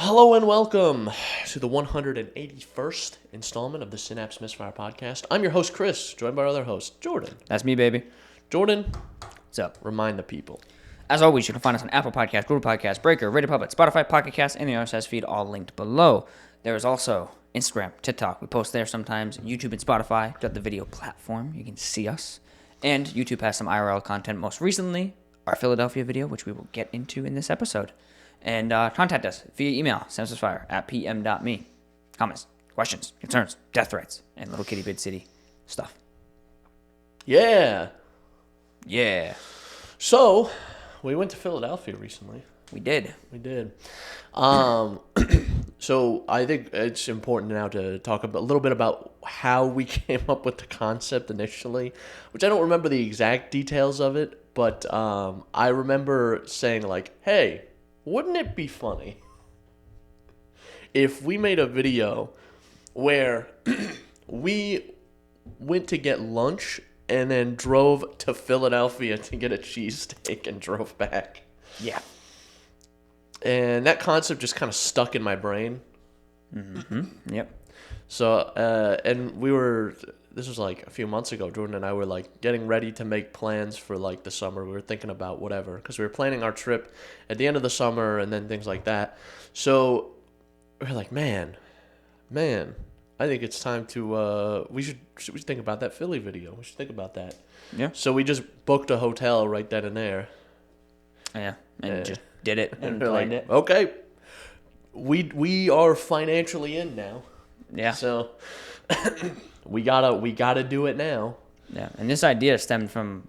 Hello and welcome to the 181st installment of the Synapse Misfire Podcast. I'm your host, Chris, joined by our other host, Jordan. That's me, baby. Jordan, What's up? remind the people. As always, you can find us on Apple Podcasts, Google Podcasts, Breaker, Radio Public, Spotify, Pocket Casts, and the RSS feed, all linked below. There is also Instagram, TikTok. We post there sometimes. YouTube and Spotify got the video platform. You can see us. And YouTube has some IRL content. Most recently, our Philadelphia video, which we will get into in this episode. And contact us via email, synapsemisfire@pm.me. Comments, questions, concerns, death threats, and Little Kitty Bid City stuff. Yeah. Yeah, So, we went to Philadelphia recently. we did. We did. So, I think it's important now to talk a little bit about how we came up with the concept initially, which I don't remember the exact details of it, but I remember saying, like, hey, wouldn't it be funny if we made a video where we went to get lunch and then drove to Philadelphia to get a cheesesteak and drove back? Yeah. And that concept just kind of stuck in my brain. Mm-hmm. Yep. So, and this was like a few months ago, Jordan and I were like getting ready to make plans for like the summer. We were thinking about whatever, because we were planning our trip at the end of the summer and then things like that. So we're like, man, I think it's time to, we should think about that Philly video. We should think about that. Yeah. So we just booked a hotel right then and there. Yeah. And just did it and we're planned like, it. okay, we are financially in now. Yeah. So we gotta do it now. Yeah. And this idea stemmed from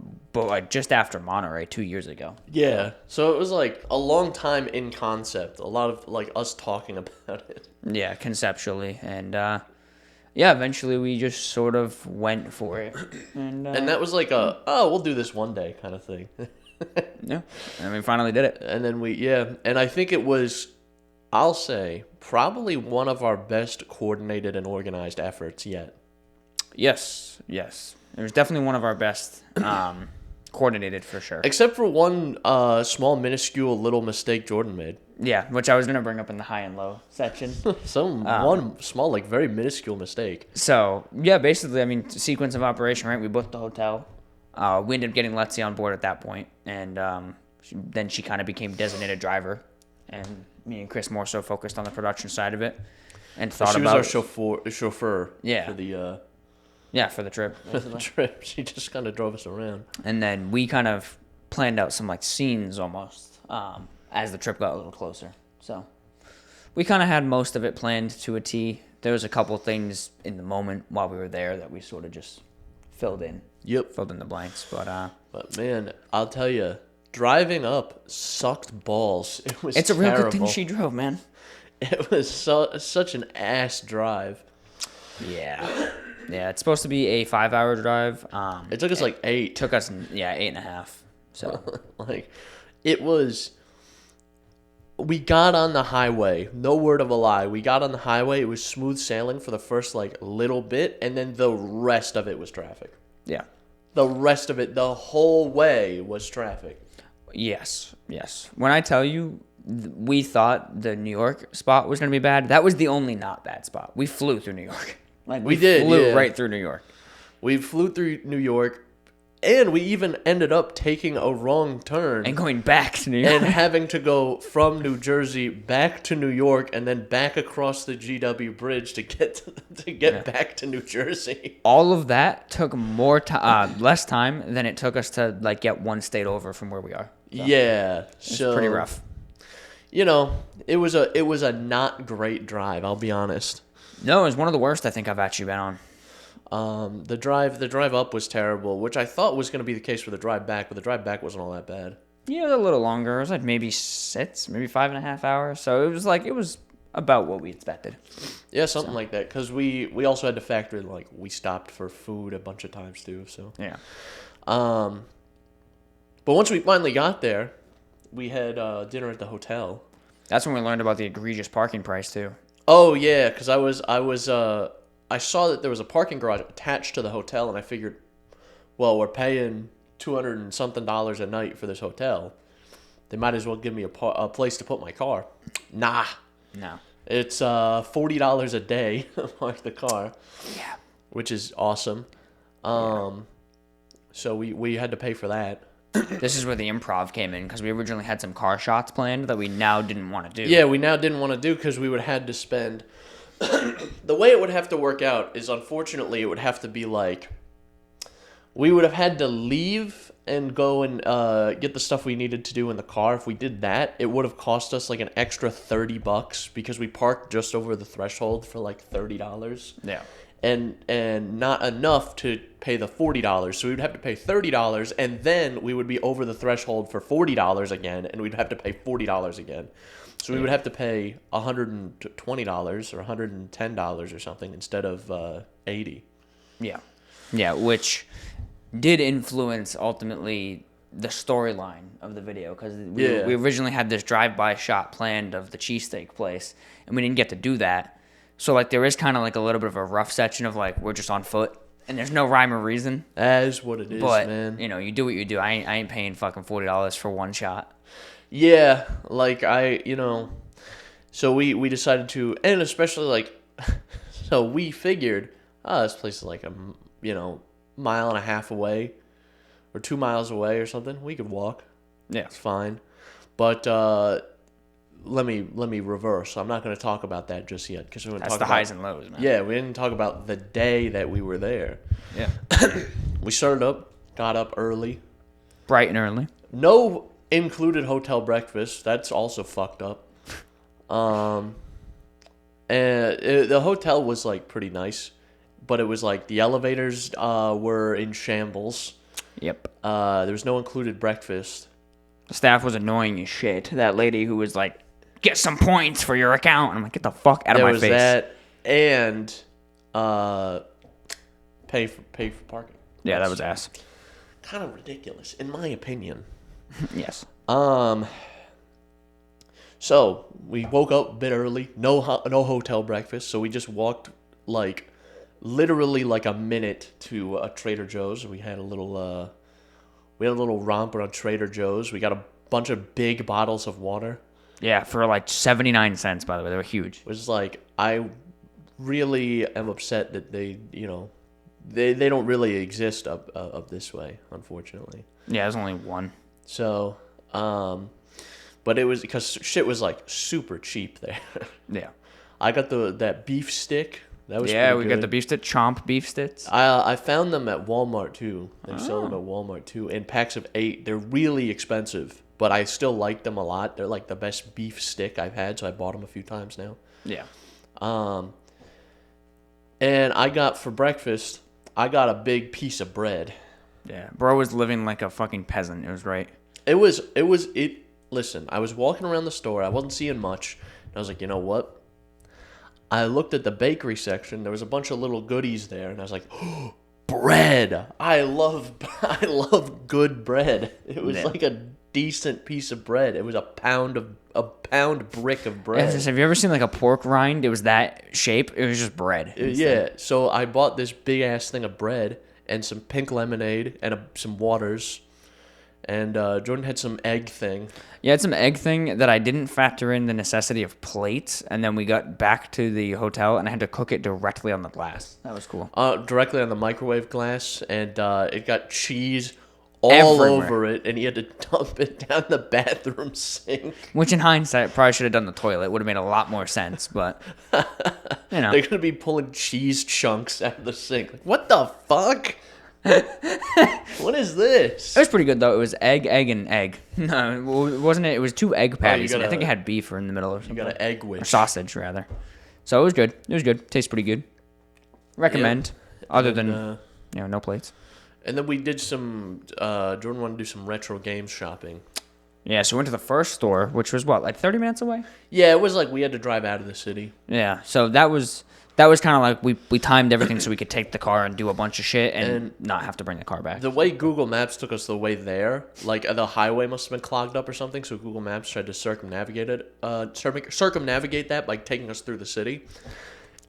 just after Monterey 2 years ago. Yeah. So it was like a long time in concept. A lot of like us talking about it. Yeah, conceptually. And yeah, eventually we just sort of went for it. And that was like we'll do this one day kind of thing. yeah. And we finally did it. And then and I think it was, I'll say, probably one of our best coordinated and organized efforts yet. Yes. It was definitely one of our best coordinated for sure. Except for one small, minuscule little mistake Jordan made. Yeah, which I was going to bring up in the high and low section. One small, like very minuscule mistake. So, yeah, basically, I mean, sequence of operation, right? We booked the hotel. We ended up getting Letzi on board at that point, and then she kind of became designated driver, and me and Chris more so focused on the production side of it, and thought she about was our chauffeur. Yeah. For the for the trip. for the trip. She just kind of drove us around. And then we kind of planned out some like scenes almost as the trip got a little closer. So we kind of had most of it planned to a T. There was a couple things in the moment while we were there that we sort of just filled in. Yep. Filled in the blanks, But man, I'll tell you, driving up sucked balls. It was it's terrible. a real good thing she drove, man. It was such an ass drive. Yeah. Yeah, it's supposed to be a 5-hour drive. It took us like 8. Took us 8.5. So like, it was. We got on the highway. No word of a lie. We got on the highway. It was smooth sailing for the first like little bit, and then the rest of it was traffic. yeah. The rest of it, the whole way, was traffic. Yes. When I tell you, we thought the New York spot was going to be bad, that was the only not bad spot. We flew through New York. Like we flew right through New York. We flew through New York, and we even ended up taking a wrong turn. And going back to New York. And having to go from New Jersey back to New York and then back across the GW Bridge to get back to New Jersey. All of that took less time than it took us to like get one state over from where we are. So, yeah. It's pretty rough. You know, it was a not great drive, I'll be honest. No, it was one of the worst I think I've actually been on. The drive up was terrible, which I thought was going to be the case for the drive back, but the drive back wasn't all that bad. Yeah, a little longer. It was like maybe 5.5 hours. So it was about what we expected. Yeah, something like that. Because we also had to factor in like we stopped for food a bunch of times too. So yeah. But once we finally got there, we had dinner at the hotel. That's when we learned about the egregious parking price too. Oh yeah, because I saw that there was a parking garage attached to the hotel, and I figured, well, we're paying $200 and something a night for this hotel. They might as well give me a place to put my car. Nah. No. It's $40 a day to park the car. Yeah. Which is awesome. So we had to pay for that. This is where the improv came in, because we originally had some car shots planned that we now didn't want to do. Yeah, we now didn't want to do because we would have had to spend... The way it would have to work out is, unfortunately, it would have to be like... We would have had to leave and go and get the stuff we needed to do in the car. If we did that, it would have cost us like an extra $30 because we parked just over the threshold for like $30. Yeah. And not enough to pay the $40. So we would have to pay $30, and then we would be over the threshold for $40 again, and we'd have to pay $40 again. So we would have to pay $120 or $110 or something instead of $80. Yeah. Yeah, which did influence ultimately the storyline of the video, because we originally had this drive-by shot planned of the cheesesteak place, and we didn't get to do that. So, like, there is kind of, like, a little bit of a rough section of, like, we're just on foot, and there's no rhyme or reason. That is what it is, but, man. You know, you do what you do. I ain't paying fucking $40 for one shot. Yeah, like, so we decided to, and especially, like, so we figured, this place is, like, mile and a half away, or 2 miles away or something. We could walk. Yeah. It's fine. But, let me reverse. I'm not going to talk about that just yet because That's the highs and lows, man. Yeah, we didn't talk about the day that we were there. Yeah. We got up early. Bright and early. No included hotel breakfast. That's also fucked up. And the hotel was like pretty nice, but it was like the elevators were in shambles. Yep. There was no included breakfast. The staff was annoying as shit. That lady who was like, get some points for your account. I'm like, get the fuck out of my face. There was that, and pay for parking. Yeah, that was ass. Kind of ridiculous, in my opinion. Yes. So we woke up a bit early. No hotel breakfast. So we just walked like literally like a minute to a Trader Joe's. We had a little romp around Trader Joe's. We got a bunch of big bottles of water. Yeah, for like 79 cents, by the way. They were huge. Which is like, I really am upset that they don't really exist up this way, unfortunately. Yeah, there's only one. So, but it was because shit was like super cheap there. Yeah. I got that beef stick. That was we good. got the beef stick, chomp beef sticks. I found them at Walmart too. They sell them at Walmart too in packs of 8. They're really expensive, but I still like them a lot. They're like the best beef stick I've had, so I bought them a few times now. Yeah. And I got for breakfast, I got a big piece of bread. Yeah, bro was living like a fucking peasant. It was great. Listen, I was walking around the store. I wasn't seeing much. And I was like, you know what? I looked at the bakery section. There was a bunch of little goodies there, and I was like, oh, bread. I love good bread. It was like a decent piece of bread. It was a pound brick of bread. Have you ever seen like a pork rind? It was that shape. It was just bread. Yeah. So I bought this big ass thing of bread and some pink lemonade and some waters. And Jordan had some egg thing. Yeah, it's some egg thing that I didn't factor in the necessity of plates. And then we got back to the hotel and I had to cook it directly on the glass. That was cool. Directly on the microwave glass. And it got cheese all over it. And he had to dump it down the bathroom sink. Which in hindsight, probably should have done the toilet. It would have made a lot more sense. But, you know. They're going to be pulling cheese chunks out of the sink. Like, what the fuck? What is this? It was pretty good though. It was egg, and egg. No, wasn't it? It was 2 egg patties. I think it had beef in the middle or something. You got an egg wish. Or sausage rather. So it was good. It was good. Tastes pretty good. Recommend. Yeah. Other than no plates. And then we did some. Jordan wanted to do some retro games shopping. Yeah, so we went to the first store, which was what, like 30 minutes away? Yeah, it was like we had to drive out of the city. Yeah, so that was kind of like we timed everything so we could take the car and do a bunch of shit and not have to bring the car back. The way Google Maps took us the way there, like the highway must have been clogged up or something, so Google Maps tried to circumnavigate that by taking us through the city.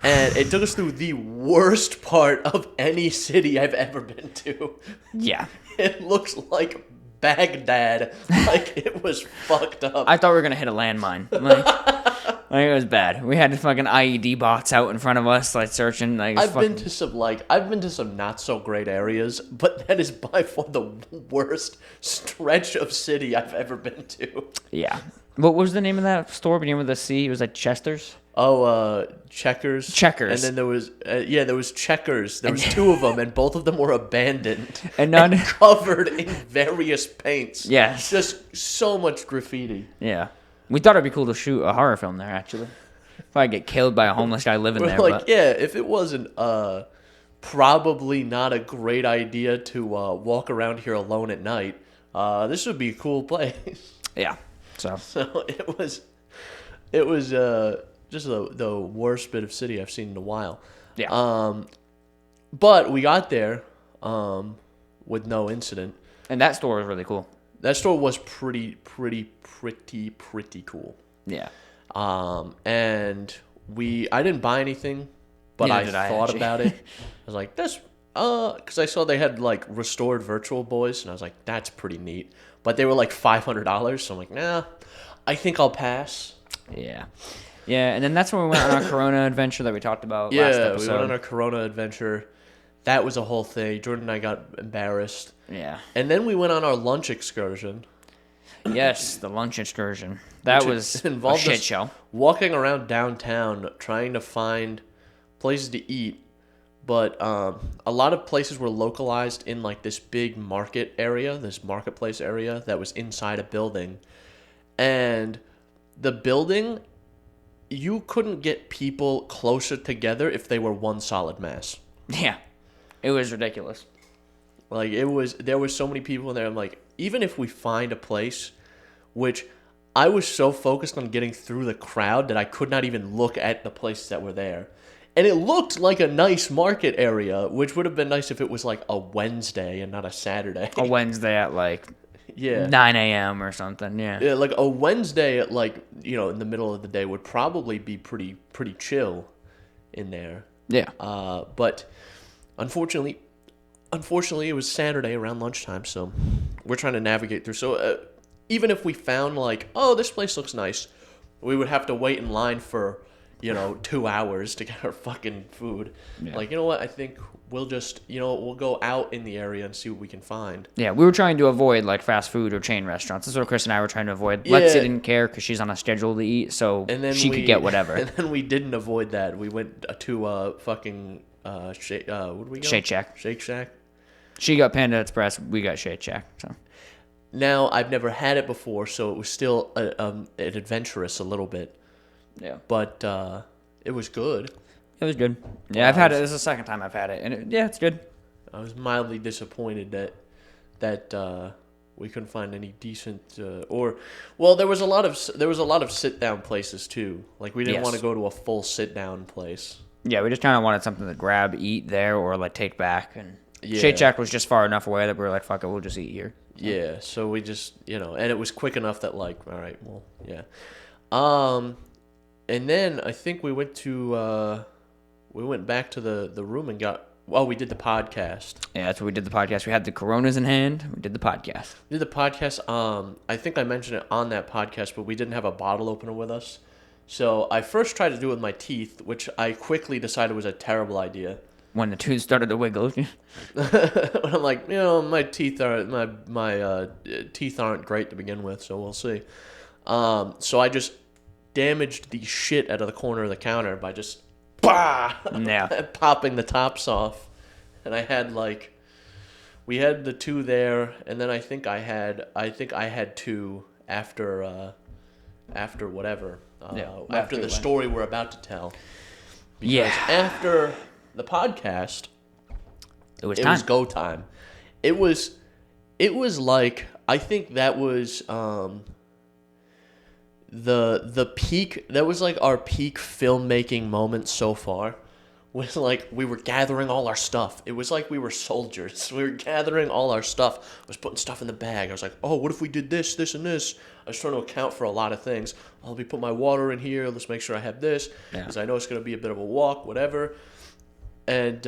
And it took us through the worst part of any city I've ever been to. Yeah. It looks like Baghdad. Like, it was fucked up. I thought we were going to hit a landmine. Like, Like, it was bad. We had fucking IED bots out in front of us, like searching. Like, I've been to some not so great areas, but that is by far the worst stretch of city I've ever been to. Yeah. What was the name of that store beginning with a C? It was like Chester's. Oh, Checkers. Checkers. And then there was Checkers. There was two of them, and both of them were abandoned And none covered in various paints. Yes. Just so much graffiti. Yeah. We thought it'd be cool to shoot a horror film there, actually. Probably get killed by a homeless guy living We're there. like, but... yeah, if it wasn't probably not a great idea to walk around here alone at night, this would be a cool place. Yeah. So it was just the worst bit of city I've seen in a while. yeah. But we got there with no incident. And that store was really cool. That store was pretty cool. Yeah. And I didn't buy anything, but I thought about it. I was like, that's because I saw they had like restored Virtual Boys, and I was like, that's pretty neat. But they were like $500, so I'm like, nah, I think I'll pass. Yeah. Yeah, and then that's when we went on our Corona adventure that we talked about last episode. We went on our Corona adventure. That was a whole thing. Jordan and I got embarrassed. Yeah. And then we went on our lunch excursion. Yes, the lunch excursion. That was a shit show. Walking around downtown trying to find places to eat, but a lot of places were localized in like this big market area, this marketplace area that was inside a building. And the building, you couldn't get people closer together if they were one solid mass. Yeah. It was ridiculous. Like, there were so many people in there. I'm like, even if we find a place, which I was so focused on getting through the crowd that I could not even look at the places that were there. And it looked like a nice market area, which would have been nice if it was like a Wednesday and not a Saturday. A Wednesday at like 9 a.m. or something, yeah. Yeah, like a Wednesday at like, in the middle of the day would probably be pretty chill in there. Yeah. But unfortunately, it was Saturday around lunchtime, so we're trying to navigate through. So even if we found like, oh, this place looks nice, we would have to wait in line for, 2 hours to get our fucking food. Yeah. Like, you know what? I think we'll just, we'll go out in the area and see what we can find. Yeah, we were trying to avoid like fast food or chain restaurants. That's what Chris and I were trying to avoid. Yeah. Lexi didn't care because she's on a schedule to eat, so she could get whatever. And then we didn't avoid that. We went to fucking what did we go? Shake Shack. Shake Shack. She got Panda Express. We got Shake Shack. So now I've never had it before, so it was still adventurous a little bit. Yeah. But it was good. It was good. Yeah, I've had it. This is the second time I've had it, and it's good. I was mildly disappointed that we couldn't find any decent there was a lot of sit down places too. Like we didn't want to go to a full sit down place. Yeah, we just kind of wanted something to grab, eat there, or like take back. And Shake Shack was just far enough away that we were like, "Fuck it, we'll just eat here." Yeah, so we just and it was quick enough that like, all right, well, yeah. And then I think we went back to the room and we did the podcast. Yeah, that's what we did the podcast. We had the Coronas in hand. We did the podcast. I think I mentioned it on that podcast, but we didn't have a bottle opener with us. So I first tried to do it with my teeth, which I quickly decided was a terrible idea. When the tooth started to wiggle. I'm like, my teeth aren't great to begin with, so we'll see. So I just damaged the shit out of the corner of the counter by just popping the tops off. And I had we had the two there, and then I think I had two after whatever. After the story we're about to tell. Because after the podcast, it was go time. It was like, I think that was the peak. That was like our peak filmmaking moment so far. Was like we were gathering all our stuff. It was like we were soldiers. We were gathering all our stuff. I was putting stuff in the bag. I was like, oh, what if we did this, this, and this? I was trying to account for a lot of things. Oh, let me put my water in here. Let's make sure I have this. Because I know it's going to be a bit of a walk, whatever. And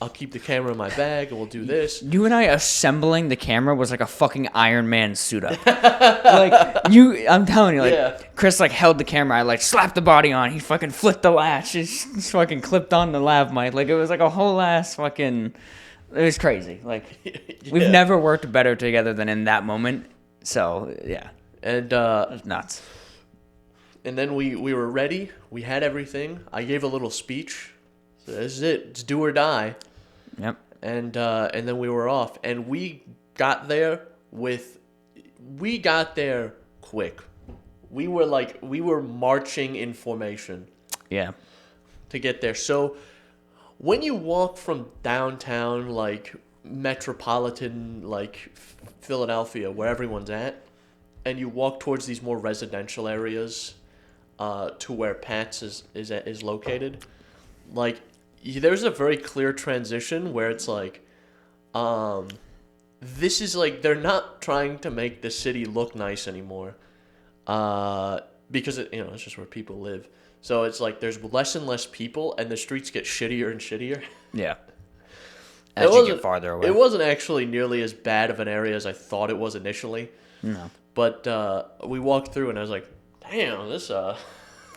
I'll keep the camera in my bag, and we'll do this. You and I assembling the camera was like a fucking Iron Man suit up. I'm telling you, Chris like held the camera. I like slapped the body on. He fucking flipped the latch. Just fucking clipped on the lav mic. Like it was like a whole ass fucking. It was crazy. Like we've never worked better together than in that moment. So yeah, and it was nuts. And then we were ready. We had everything. I gave a little speech. So this is it. It's do or die. Yep. And then we were off. And we got there quick. We were marching in formation. Yeah. To get there. So when you walk from downtown, like metropolitan, like Philadelphia, where everyone's at, and you walk towards these more residential areas, to where Pat's is located, like there's a very clear transition where it's like, this is like they're not trying to make the city look nice anymore, because it's just where people live. So it's like there's less and less people, and the streets get shittier and shittier. Yeah. As you get farther away. It wasn't actually nearly as bad of an area as I thought it was initially. No. But we walked through, and I was like, damn, this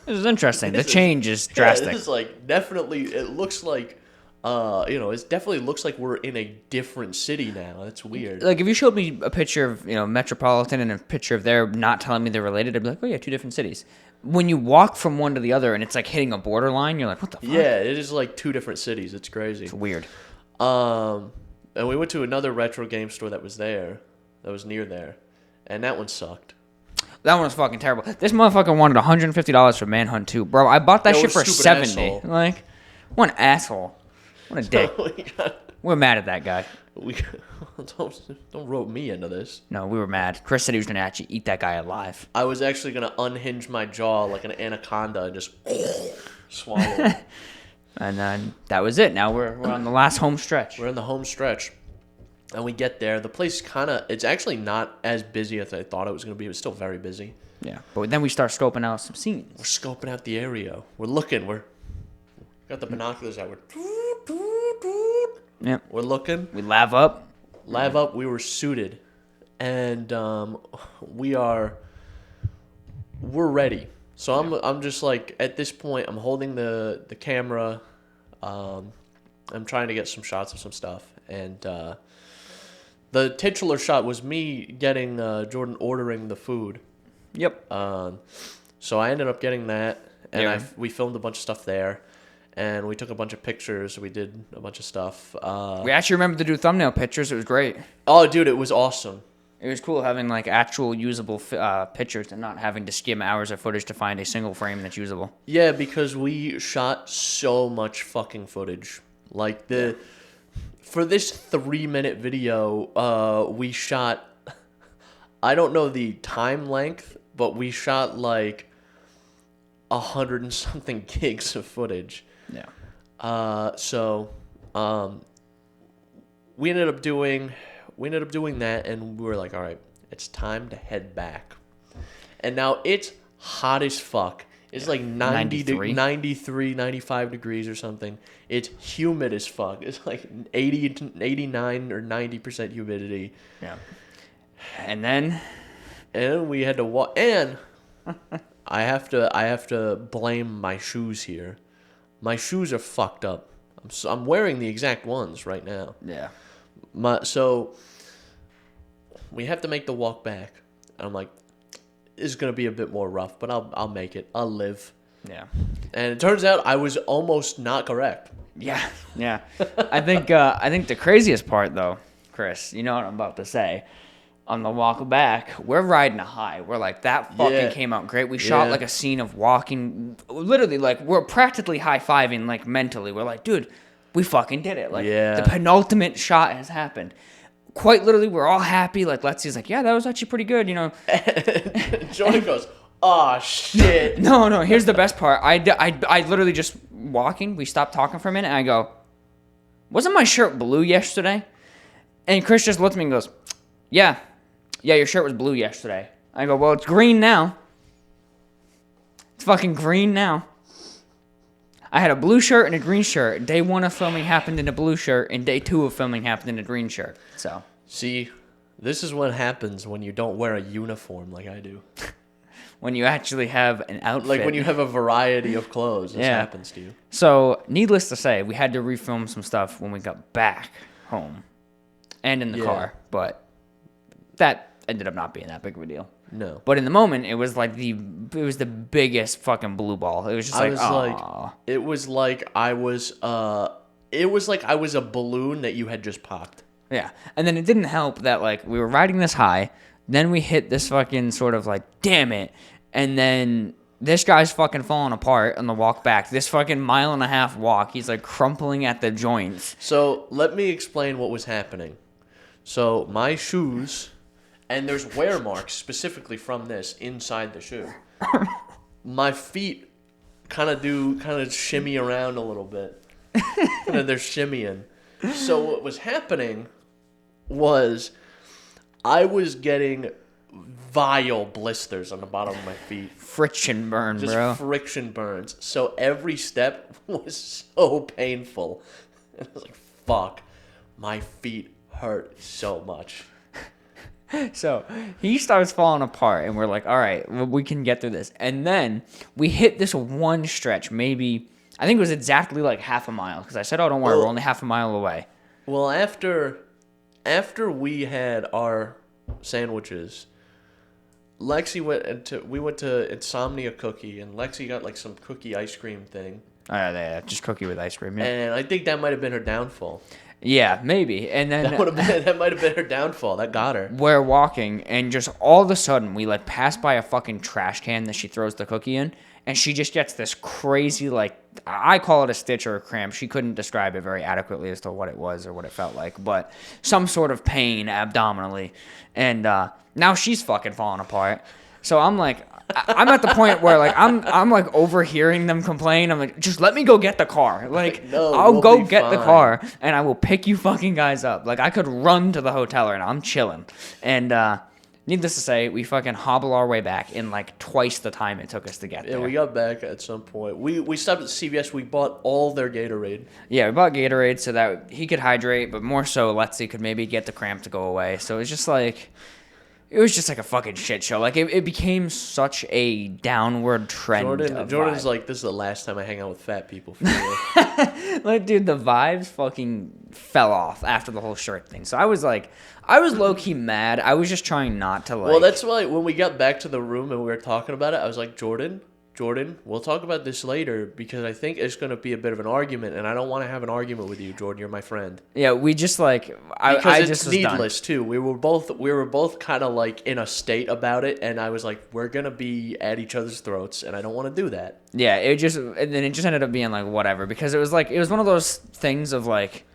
is interesting. The change is drastic. This is like definitely. It looks like, it definitely looks like we're in a different city now. That's weird. Like if you showed me a picture of Metropolitan and a picture of there not telling me they're related, I'd be like, oh yeah, two different cities. When you walk from one to the other and it's like hitting a borderline, you're like, what the fuck? Yeah, it is like two different cities. It's crazy. It's weird. And we went to another retro game store that was near there, and that one sucked. That one was fucking terrible. This motherfucker wanted $150 for Manhunt 2. Bro, I bought that shit for $70. Asshole. Like, what an asshole. What a dick. We're mad at that guy. Don't rope me into this. No, we were mad. Chris said he was going to actually eat that guy alive. I was actually going to unhinge my jaw like an anaconda and just swallow it. And then that was it. Now we're on the last home stretch. We're in the home stretch. And we get there. The place it's actually not as busy as I thought it was going to be. It was still very busy. Yeah. But then we start scoping out some scenes. We're scoping out the area. We're looking. We're got the binoculars out. Yep. We're looking. We lav up. We were suited. And we're ready. So I'm just like, at this point, I'm holding the camera. I'm trying to get some shots of some stuff. And the titular shot was me getting Jordan ordering the food. Yep. So I ended up getting that, and Yeah. we filmed a bunch of stuff there, and we took a bunch of pictures. We did a bunch of stuff. We actually remembered to do thumbnail pictures. It was great. Oh, dude, it was awesome. It was cool having like actual usable pictures and not having to skim hours of footage to find a single frame that's usable. Yeah, because we shot so much fucking footage. Like for this 3-minute video, we shot, I don't know the time length, but we shot like 100 and something gigs of footage. Yeah. So we ended up doing that, and we were like, all right, it's time to head back. And now it's hot as fuck. It's like 93, 95 degrees or something. It's humid as fuck. It's like 80 to 89 or 90% humidity. Yeah. And then we had to walk. And I have to blame my shoes here. My shoes are fucked up. I'm wearing the exact ones right now. Yeah. So we have to make the walk back. And I'm like, this is gonna be a bit more rough, but I'll make it. I'll live. Yeah. And it turns out I was almost not correct. Yeah. Yeah. I think the craziest part though, Chris, you know what I'm about to say. On the walk back, we're riding a high. We're like, that fucking came out great. We shot like a scene of walking, literally like we're practically high-fiving like mentally. We're like, dude, we fucking did it. Like the penultimate shot has happened. Quite literally, we're all happy. Like Lexi's like, yeah, that was actually pretty good, you know. Joey goes, oh shit. No. Here's the best part. I literally just walking. We stopped talking for a minute, and I go, wasn't my shirt blue yesterday? And Chris just looked at me and goes, yeah, your shirt was blue yesterday. I go, well, it's green now. It's fucking green now. I had a blue shirt and a green shirt. Day 1 of filming happened in a blue shirt, and day 2 of filming happened in a green shirt. So See, this is what happens when you don't wear a uniform like I do. when you actually have an outfit. Like when you have a variety of clothes, this happens to you. So, needless to say, we had to refilm some stuff when we got back home and in the car, but that ended up not being that big of a deal. No. But in the moment, it was like the biggest fucking blue ball. It was just it was like I was a balloon that you had just popped. Yeah. And then it didn't help that like we were riding this high, then we hit this fucking sort of like, damn it. And then this guy's fucking falling apart on the walk back. This fucking 1.5 mile walk, he's like crumpling at the joints. So let me explain what was happening. So my shoes, and there's wear marks specifically from this inside the shoe. My feet kind of shimmy around a little bit. And they're shimmying. So what was happening was I was getting vile blisters on the bottom of my feet. Friction burn, Just bro. friction burns. So every step was so painful. And I was like, fuck, my feet hurt so much. So he starts falling apart, and we're like, all right, well, we can get through this. And then we hit this one stretch, maybe, I think it was exactly like 1/2 mile, because I said, oh, don't worry, we're only 1/2 mile away. Well, after we had our sandwiches, we went to Insomnia Cookie, and Lexi got like some cookie ice cream thing. Yeah, just cookie with ice cream. Yeah, And I think that might have been her downfall. yeah, maybe. And then That might have been her downfall. That got her. we're walking, and just all of a sudden, we like pass by a fucking trash can that she throws the cookie in, and she just gets this crazy, like, I call it a stitch or a cramp. She couldn't describe it very adequately as to what it was or what it felt like, but some sort of pain abdominally. And now she's fucking falling apart. So I'm like, I'm at the point where like I'm like overhearing them complain. I'm like, just let me go get the car. Like, No, I'll we'll go be get the fine. car and I will pick you fucking guys up. Like, I could run to the hotel right now. I'm chilling. And needless to say, we fucking hobble our way back in like twice the time it took us to get Yeah, there. we got back at some point. We stopped at CVS. We bought all their Gatorade. Yeah, we bought Gatorade so that he could hydrate, but more so Letsy could maybe get the cramp to go away. So it was just like a fucking shit show. Like, it became such a downward trend. Jordan's like, this is the last time I hang out with fat people for real. Like, dude, the vibes fucking fell off after the whole shirt thing. So I was low-key mad. I was just trying not to, like... Well, that's why when we got back to the room and we were talking about it, I was like, Jordan, we'll talk about this later because I think it's going to be a bit of an argument, and I don't want to have an argument with you, Jordan. You're my friend. Yeah, we just, like... Because I it's just was needless, too. We were both kind of, like, in a state about it, and I was like, we're going to be at each other's throats, and I don't want to do that. Yeah, and then it just ended up being, like, whatever. Because it was one of those things of, like...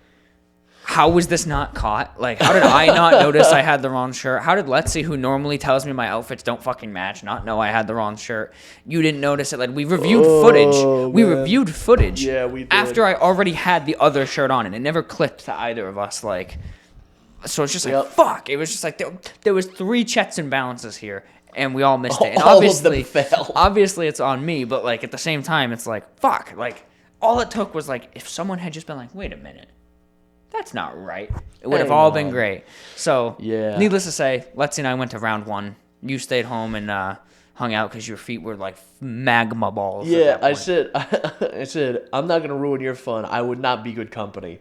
How was this not caught? Like, how did I not notice I had the wrong shirt? How did Letsy, who normally tells me my outfits don't fucking match, not know I had the wrong shirt? You didn't notice it. Like, we reviewed footage. We reviewed footage. Yeah, we did. After I already had the other shirt on, and it never clicked to either of us. Like, so it's just like, fuck. It was just like, there was 3 checks and balances here, and we all missed it. And All of them fell. Obviously, it's on me, but, like, at the same time, it's like, fuck. Like, all it took was, like, if someone had just been like, wait a minute. That's not right. It would have all been great. So, Yeah. Needless to say, Letsy and I went to round 1. You stayed home and hung out because your feet were like magma balls. Yeah, I said, I'm not going to ruin your fun. I would not be good company.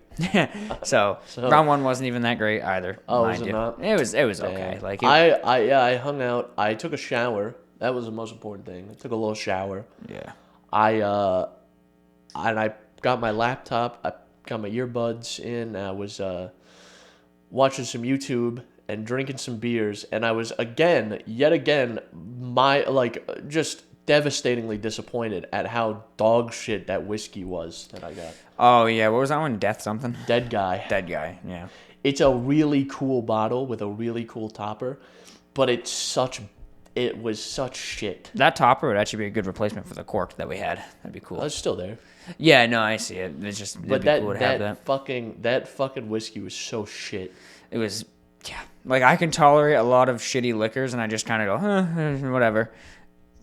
so round 1 wasn't even that great either. Oh, mind was it you. not? It was okay. Like, I hung out. I took a shower. That was the most important thing. I took a little shower. Yeah. And I got my laptop. I got my earbuds in. I was watching some YouTube and drinking some beers, and I was yet again, just devastatingly disappointed at how dog shit that whiskey was that I got. Oh yeah, what was that one? Death something? Dead Guy. Dead Guy. Yeah. It's a really cool bottle with a really cool topper, but it was such shit. That topper would actually be a good replacement for the cork that we had. That'd be cool. Oh, it's still there. Yeah, no, I see it. It's just, But it'd be cool to have that. fucking whiskey was so shit. It was, yeah. Like, I can tolerate a lot of shitty liquors, and I just kind of go, whatever.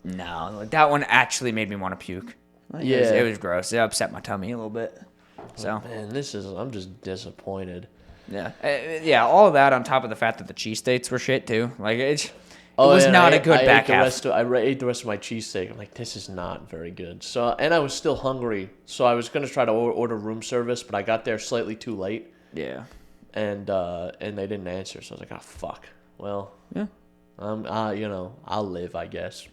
No, like, that one actually made me want to puke. Like, Yeah. it was gross. It upset my tummy a little bit. So Man, I'm just disappointed. yeah, all of that on top of the fact that the cheesesteaks were shit too. Like it Oh, was and not a good back half. I ate the rest of my cheesesteak. I'm like, this is not very good. So, and I was still hungry, so I was gonna try to order room service, but I got there slightly too late, Yeah. and they didn't answer. So I was like, oh fuck. Well, Yeah. I'll live, I guess.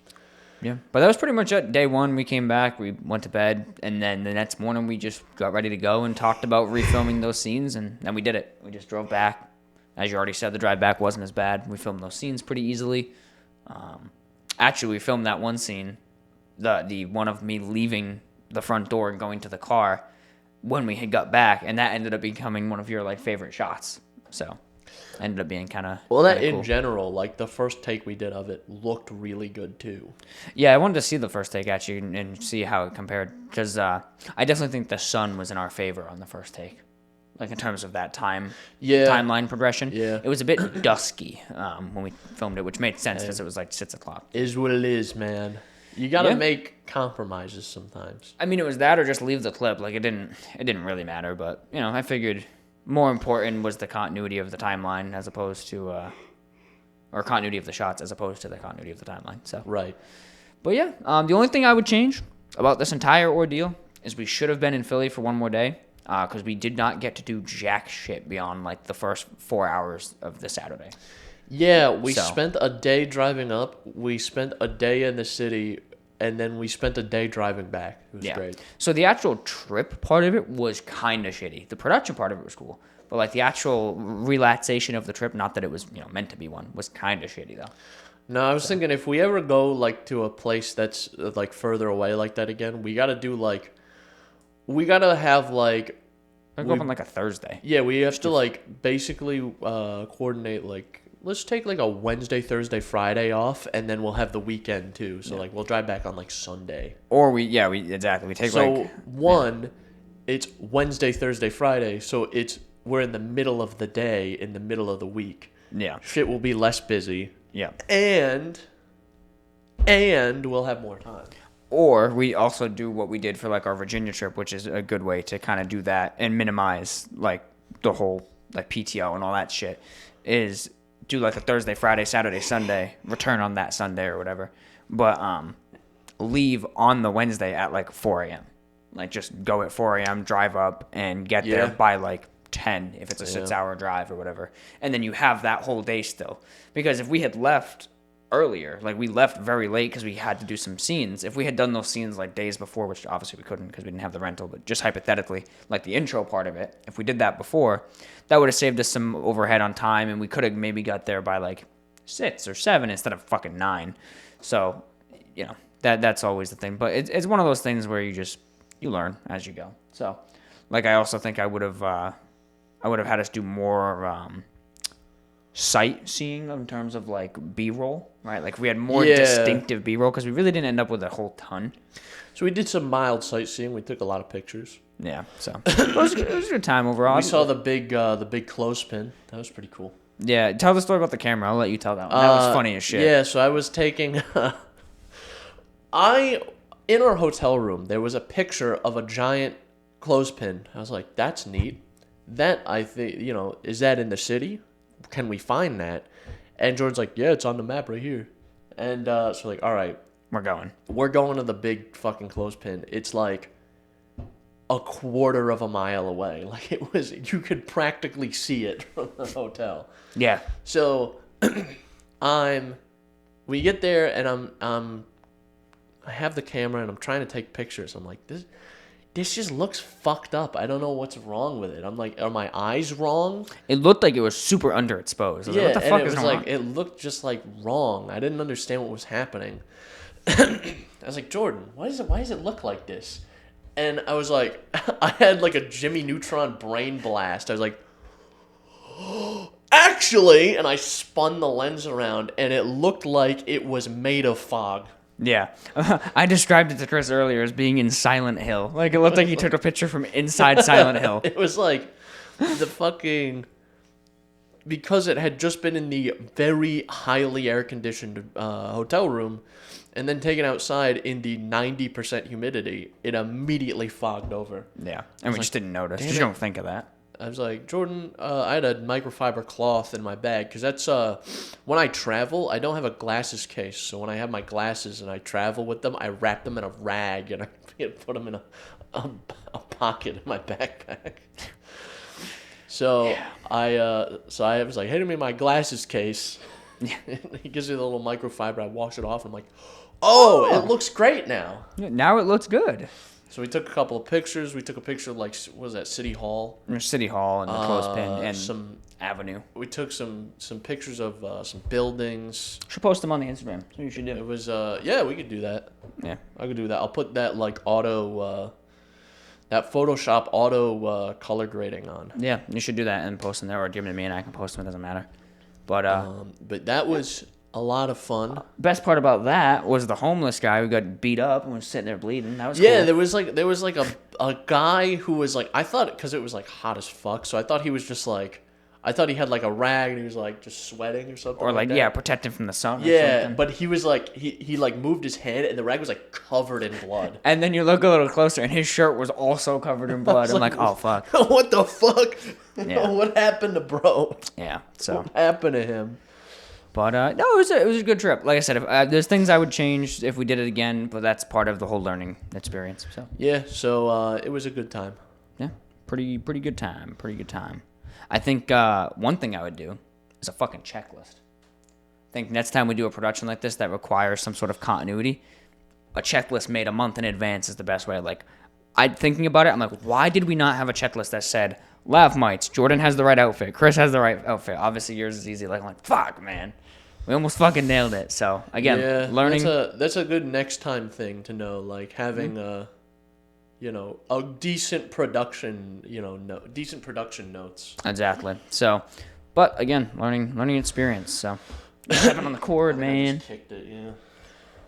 Yeah, but that was pretty much it. Day one, we came back, we went to bed, and then the next morning we just got ready to go and talked about refilming those scenes, and then we did it. We just drove back. As you already said, the drive back wasn't as bad. We filmed those scenes pretty easily. Actually, we filmed that one scene, the one of me leaving the front door and going to the car when we had got back, and that ended up becoming one of your like favorite shots. So ended up being kind of Well, cool. in general, like the first take we did of it looked really good too. Yeah, I wanted to see the first take actually and see how it compared because I definitely think the sun was in our favor on the first take, like in terms of that timeline progression. Yeah, it was a bit dusky when we filmed it, which made sense because it was like 6 o'clock. Is what it is, man. You gotta make compromises sometimes. I mean, it was that or just leave the clip. Like it didn't really matter, but I figured more important was the continuity of the timeline as opposed to or continuity of the shots as opposed to the continuity of the timeline. So right. But yeah, the only thing I would change about this entire ordeal is we should have been in Philly for one more day because we did not get to do jack shit beyond like the first 4 hours of the Saturday. Yeah, we spent a day driving up. We spent a day in the city, and then we spent a day driving back. It was great. So the actual trip part of it was kind of shitty. The production part of it was cool, but like the actual relaxation of the trip, not that it was meant to be one, was kind of shitty though. No, I was thinking if we ever go like to a place that's like further away like that again, we gotta have like. I go up on like a Thursday. Yeah, we have to like basically coordinate like. Let's take like a Wednesday, Thursday, Friday off, and then we'll have the weekend too. So like we'll drive back on like Sunday. Or we take it's Wednesday, Thursday, Friday. So we're in the middle of the day, in the middle of the week. Yeah. Shit will be less busy. Yeah. And we'll have more time. Or we also do what we did for like our Virginia trip, which is a good way to kind of do that and minimize like the whole like PTO and all that shit. Is do like a Thursday, Friday, Saturday, Sunday, return on that Sunday or whatever, but leave on the Wednesday at like 4 a.m. Like just go at 4 a.m., drive up, and get there by like 10 if it's a 6-hour drive or whatever. And then you have that whole day still. Because if we had left earlier, like we left very late because we had to do some scenes. If we had done those scenes like days before, which obviously we couldn't because we didn't have the rental, but just hypothetically, like the intro part of it, if we did that before, that would have saved us some overhead on time, and we could have maybe got there by like 6 or 7 instead of fucking 9. So, that's always the thing. But it's one of those things where you learn as you go. So, like I also think I would have had us do more sightseeing in terms of like B-roll, right? Like we had more distinctive B-roll because we really didn't end up with a whole ton. So we did some mild sightseeing. We took a lot of pictures. Yeah, so it was a good time overall. We saw the big clothespin. That was pretty cool. Yeah, tell the story about the camera. I'll let you tell that one. That was funny as shit. Yeah, so I was taking. In our hotel room, there was a picture of a giant clothespin. I was like, "That's neat." That I think is that in the city? Can we find that? And Jordan's like, yeah, it's on the map right here. And so like, all right, we're going to the big fucking clothespin. It's like a quarter of a mile away. Like you could practically see it from the hotel. Yeah. So we get there and I have the camera and I'm trying to take pictures. I'm like, this just looks fucked up. I don't know what's wrong with it. I'm like, are my eyes wrong? It looked like it was super underexposed. Yeah, like, what the fuck is wrong? It looked just like wrong. I didn't understand what was happening. I was like, Jordan, why does it look like this? And I was like, I had like a Jimmy Neutron brain blast. I was like, actually, and I spun the lens around and it looked like it was made of fog. Yeah. I described it to Chris earlier as being in Silent Hill. Like, it looked like he took a picture from inside Silent Hill. It was like the fucking... Because it had just been in the very highly air-conditioned hotel room, and then taken outside in the 90% humidity, it immediately fogged over. Yeah, and we just didn't notice. You don't think of that. I was like, Jordan, I had a microfiber cloth in my bag because that's when I travel, I don't have a glasses case. So when I have my glasses and I travel with them, I wrap them in a rag and I put them in a pocket in my backpack. So yeah. I was like, hand me my glasses case. Yeah. He gives me the little microfiber. I wash it off. And I'm like, oh, it looks great now. Yeah, now it looks good. So we took a couple of pictures. We took a picture of, what was that, City Hall? City Hall and the clothespin and some avenue. We took some pictures of some buildings. Should post them on the Instagram. That's what you should do. It was, yeah, we could do that. Yeah. I could do that. I'll put that, that Photoshop auto color grading on. Yeah, you should do that and post them there or give them to me and I can post them. It doesn't matter. But that was a lot of fun. Best part about that was the homeless guy who got beat up and was sitting there bleeding. That was cool. Yeah, there was a guy who was like, I thought, because it was like hot as fuck, so I thought he was just like, I thought he had like a rag and he was like just sweating or something. Or like that. Yeah, protecting from the sun. Yeah, or something. But he was like he like moved his head and the rag was like covered in blood. And then you look a little closer and his shirt was also covered in blood. I'm like, oh fuck. What the fuck? Yeah. What happened to bro? Yeah. So what happened to him? But no, it was a good trip. Like I said, if, there's things I would change if we did it again, but that's part of the whole learning experience. So yeah, so it was a good time. Yeah, pretty good time. Pretty good time. I think one thing I would do is a fucking checklist. I think next time we do a production like this that requires some sort of continuity, a checklist made a month in advance is the best way. Like, thinking about it, I'm like, why did we not have a checklist that said, lav mites, Jordan has the right outfit, Chris has the right outfit. Obviously, yours is easy. Like, I'm like, fuck, man. We almost fucking nailed it. So, again, learning. That's a good next time thing to know. Like, having a decent production, decent production notes. Exactly. So, but again, learning experience. So, stepping on the cord, man. I just kicked it, yeah.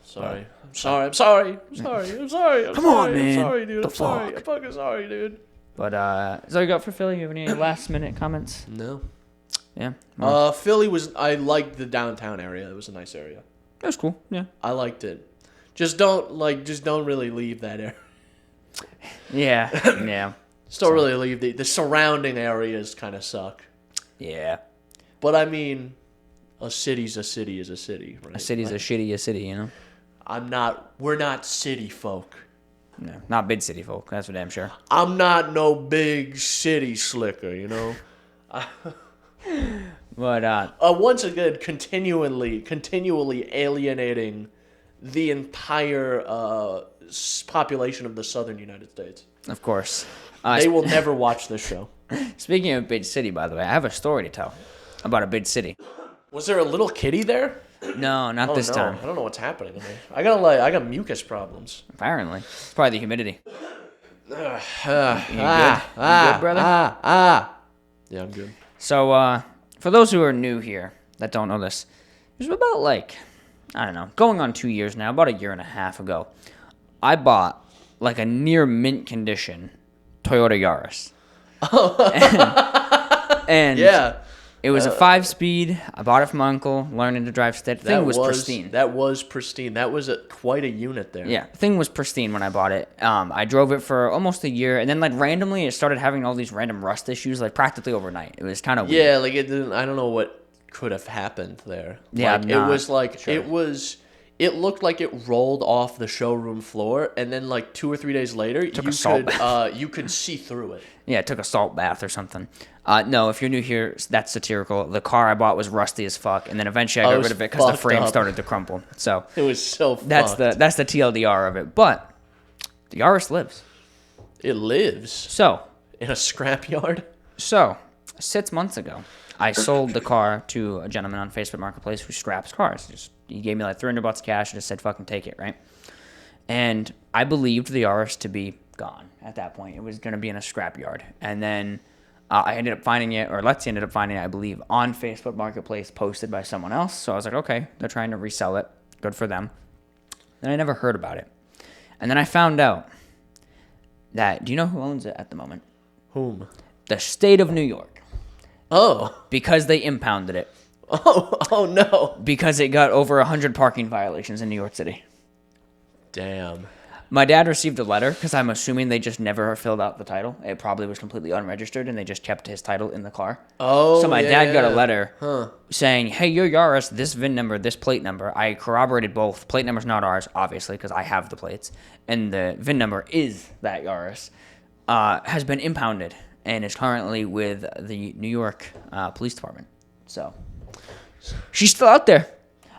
Sorry. I'm sorry. Come on, man. I'm sorry, dude. The I'm sorry. fuck? I'm fucking sorry, dude. But, is that all you got for Philly? You have any last minute comments? No. Yeah. Philly I liked the downtown area. It was a nice area. It was cool. Yeah. I liked it. Just don't really leave that area. Yeah. Yeah. Just don't really leave the surrounding areas kind of suck. Yeah. But I mean, a city's a city is a city, right? A city's a city, you know? We're not city folk. No, not big city folk. That's for damn sure. I'm not no big city slicker, you know? But, once again, continually alienating the entire population of the southern United States. Of course. They will never watch this show. Speaking of big city, by the way, I have a story to tell about a big city. Was there a little kitty there? No, not this time. I don't know what's happening to me. I got mucus problems. Apparently. It's probably the humidity. You good, brother? Yeah, I'm good. So, for those who are new here that don't know this, it was about going on 2 years now, about a year and a half ago, I bought a near mint condition Toyota Yaris. And yeah. It was a 5-speed. I bought it from my uncle, learning to drive steady. The thing was pristine. That was pristine. That was quite a unit there. Yeah, the thing was pristine when I bought it. I drove it for almost a year, and then randomly it started having all these random rust issues, practically overnight. It was kind of weird. Yeah, it didn't. I don't know what could have happened there. Yeah, it was sure. It looked like it rolled off the showroom floor, and then 2 or 3 days later, you could see through it. Yeah, it took a salt bath or something. No, if you're new here, that's satirical. The car I bought was rusty as fuck, and then eventually I got rid of it because the frame started to crumple. So it was so that's fucked. That's the TLDR of it. But the Yaris lives. It lives. So in a scrapyard. So 6 months ago, I sold the car to a gentleman on Facebook Marketplace who scraps cars. He gave me $300 cash and just said, fucking take it, right? And I believed the Yaris to be gone at that point. It was going to be in a scrapyard. And then I ended up finding it, or Lexi ended up finding it, I believe, on Facebook Marketplace, posted by someone else. So I was like, okay, they're trying to resell it. Good for them. Then I never heard about it. And then I found out that, do you know who owns it at the moment? Whom? The state of New York. Oh. Because they impounded it. Oh no. Because it got over 100 parking violations in New York City. Damn. My dad received a letter because I'm assuming they just never filled out the title. It probably was completely unregistered, and they just kept his title in the car. Oh, so my dad got a letter Huh. saying, "Hey, your Yaris, this VIN number, this plate number." I corroborated both. Plate number's not ours, obviously, because I have the plates, and the VIN number is that Yaris. Has been impounded and is currently with the New York Police Department. So she's still out there.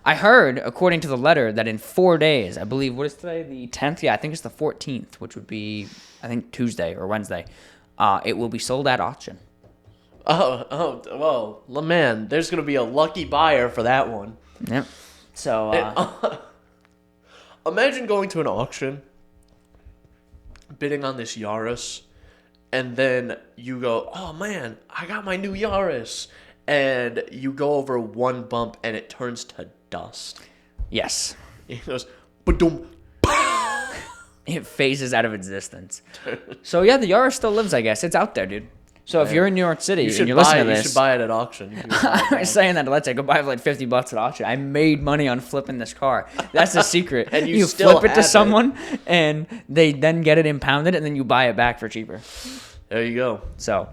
I heard, according to the letter, that in 4 days, I believe, what is today, the 10th? Yeah, I think it's the 14th, which would be, I think, Tuesday or Wednesday. It will be sold at auction. Well, man, there's going to be a lucky buyer for that one. Yep. So, imagine going to an auction, bidding on this Yaris, and then you go, oh, man, I got my new Yaris. And you go over one bump, and it turns to dust. yes. It goes, ba-dum. It phases out of existence. So, yeah, the Yaris still lives, I guess. It's out there, dude. So, if you're in New York City and you're listening to this... You should buy it at auction. I was saying that, let's say, go buy it for like $50 at auction. I made money on flipping this car. That's the secret. And you still flip it to have someone, and they then get it impounded, and then you buy it back for cheaper. There you go. So,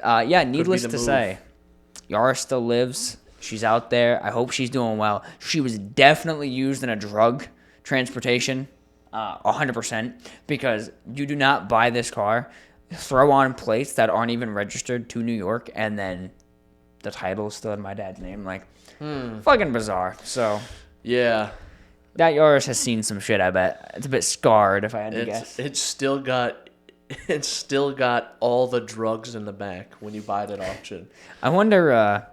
yeah, needless to move. say, Yaris still lives. She's out there. I hope she's doing well. She was definitely used in a drug transportation, 100%, because you do not buy this car, throw on plates that aren't even registered to New York, and then the title is still in my dad's name. Like, fucking bizarre. So, Yeah. that Yaris has seen some shit, I bet. It's a bit scarred, if I had to guess. It's still got all the drugs in the back when you buy it at auction. I wonder.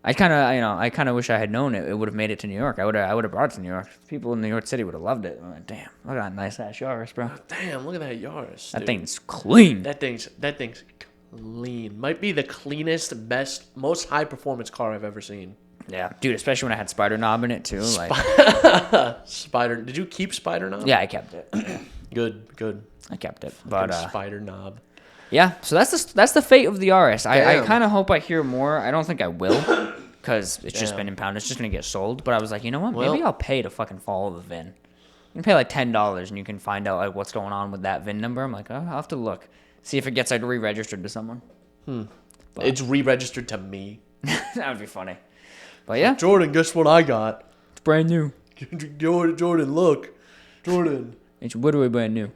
I kind of wish I had known it. It would have made it to New York. I would have brought it to New York. People in New York City would have loved it. I'm like, damn, look at that nice ass Yaris, bro. Damn, look at that Yaris. That dude. thing's clean. That thing's clean. Might be the cleanest, best, most high performance car I've ever seen. Yeah, dude. Especially when I had Spider Knob in it too. Like, Spider. Did you keep Spider Knob? yeah, I kept it. Good. I kept it. But Spider Knob. yeah. So that's the fate of the RS. I Damn. kind of hope I hear more. I don't think I will, because it's just been impounded. It's just gonna get sold. But I was like, you know what? Maybe I'll pay to fucking follow the VIN. You can pay like $10 and you can find out like what's going on with that VIN number. I'm like, oh, I'll have to look, see if it gets like re-registered to someone. But It's re-registered to me. that would be funny. But yeah, Jordan, guess what I got? it's brand new. Jordan, look. Jordan. It's literally brand new.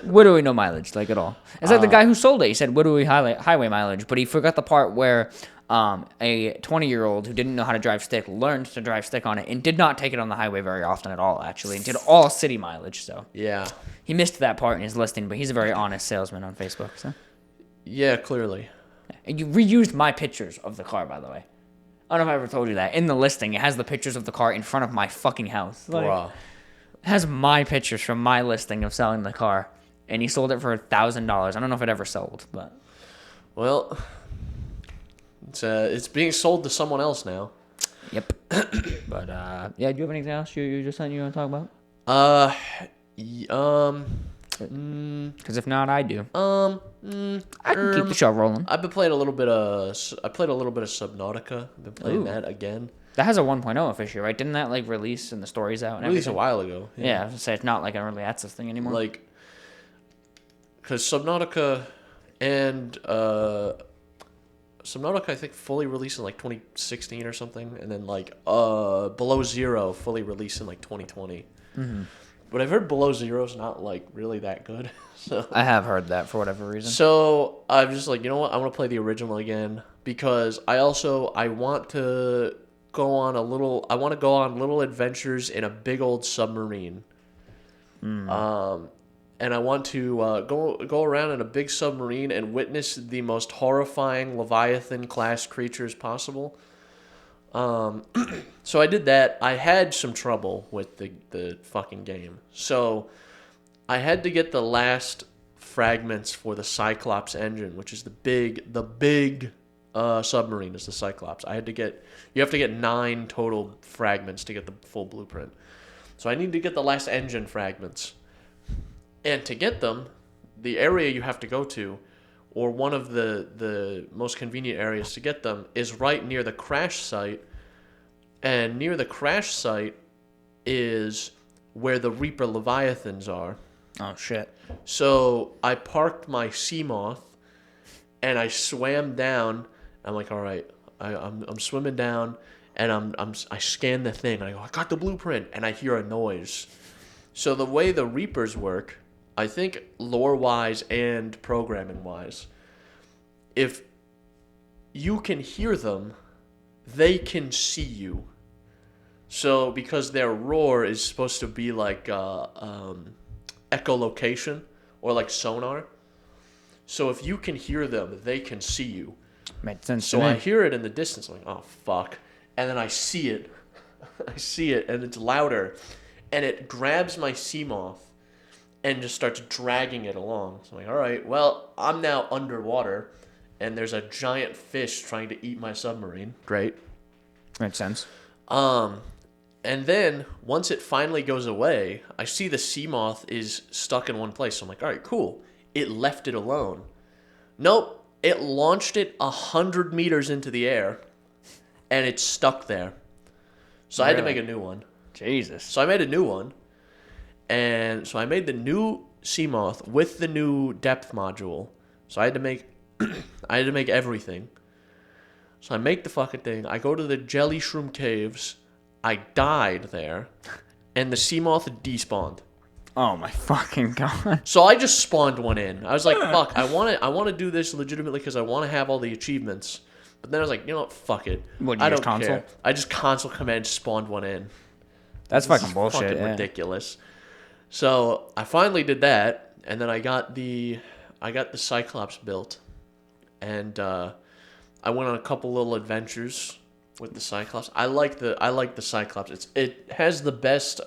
Literally no mileage, like at all. It's like the guy who sold it. He said literally highway mileage, but he forgot the part where a 20-year-old who didn't know how to drive stick learned to drive stick on it and did not take it on the highway very often at all, actually, and did all city mileage. So Yeah. he missed that part in his listing, but he's a very honest salesman on Facebook. So. Yeah, clearly. And you reused my pictures of the car, by the way. I don't know if I ever told you that. In the listing, it has the pictures of the car in front of my fucking house. Like, Bruh. it has my pictures from my listing of selling the car, and he sold it for $1,000. I don't know if it ever sold, but Well, it's being sold to someone else now. yep. But yeah, do you have anything else you just said you want to talk about? Because if not, I do. I can keep the show rolling. I've been playing a little bit of. I played a little bit of Subnautica. I've been playing that again. That has a 1.0 official, right? Didn't that like release and the story's out? And Released a everything? while ago. Yeah, I was gonna say it's not like an early access thing anymore. Like, because Subnautica and Subnautica, I think, fully released in like 2016 or something, and then like Below Zero fully released in like 2020. Mm-hmm. But I've heard Below Zero's not like really that good. So I have heard that for whatever reason. So I'm just like, you know what? I want to play the original again because I want to go on little adventures in a big old submarine. And I want to go around in a big submarine and witness the most horrifying Leviathan class creatures possible. So I did that. I had some trouble with the fucking game. So I had to get the last fragments for the Cyclops engine, which is the big submarine is the Cyclops. You have to get 9 total fragments to get the full blueprint. So I need to get the last engine fragments. And to get them, the area you have to go to, or one of the most convenient areas to get them, is right near the crash site. And near the crash site is where the Reaper Leviathans are. Oh, shit. So I parked my Seamoth, and I swam down. I'm like, all right, I'm swimming down, and I scan the thing. And I go, I got the blueprint, and I hear a noise. So the way the Reapers work, I think lore-wise and programming-wise, if you can hear them, they can see you. So because their roar is supposed to be like echolocation or like sonar. So if you can hear them, they can see you. Makes sense. So I hear it in the distance. I'm like, oh, fuck. And then I see it. I see it, and it's louder. And it grabs my Seamoth and just starts dragging it along. So I'm like, all right, well, I'm now underwater, and there's a giant fish trying to eat my submarine. Great. Makes sense. And then, once it finally goes away, I see the Seamoth is stuck in one place. So I'm like, all right, cool. It left it alone. Nope. It launched it 100 meters into the air, and it's stuck there. So I had to make a new one. Jesus. So I made a new one. And so I made the new Seamoth with the new depth module. So I had to make everything. So I make the fucking thing. I go to the Jelly Shroom Caves. I died there, and the Seamoth despawned. Oh my fucking god. So I just spawned one in. I was like, fuck, I want to do this legitimately because I want to have all the achievements. But then I was like, you know what, fuck it. What, I don't care. I just console command spawned one in. That's fucking bullshit. Fucking ridiculous. So I finally did that, and then I got the Cyclops built, and I went on a couple little adventures with the Cyclops. I like the Cyclops. It has the best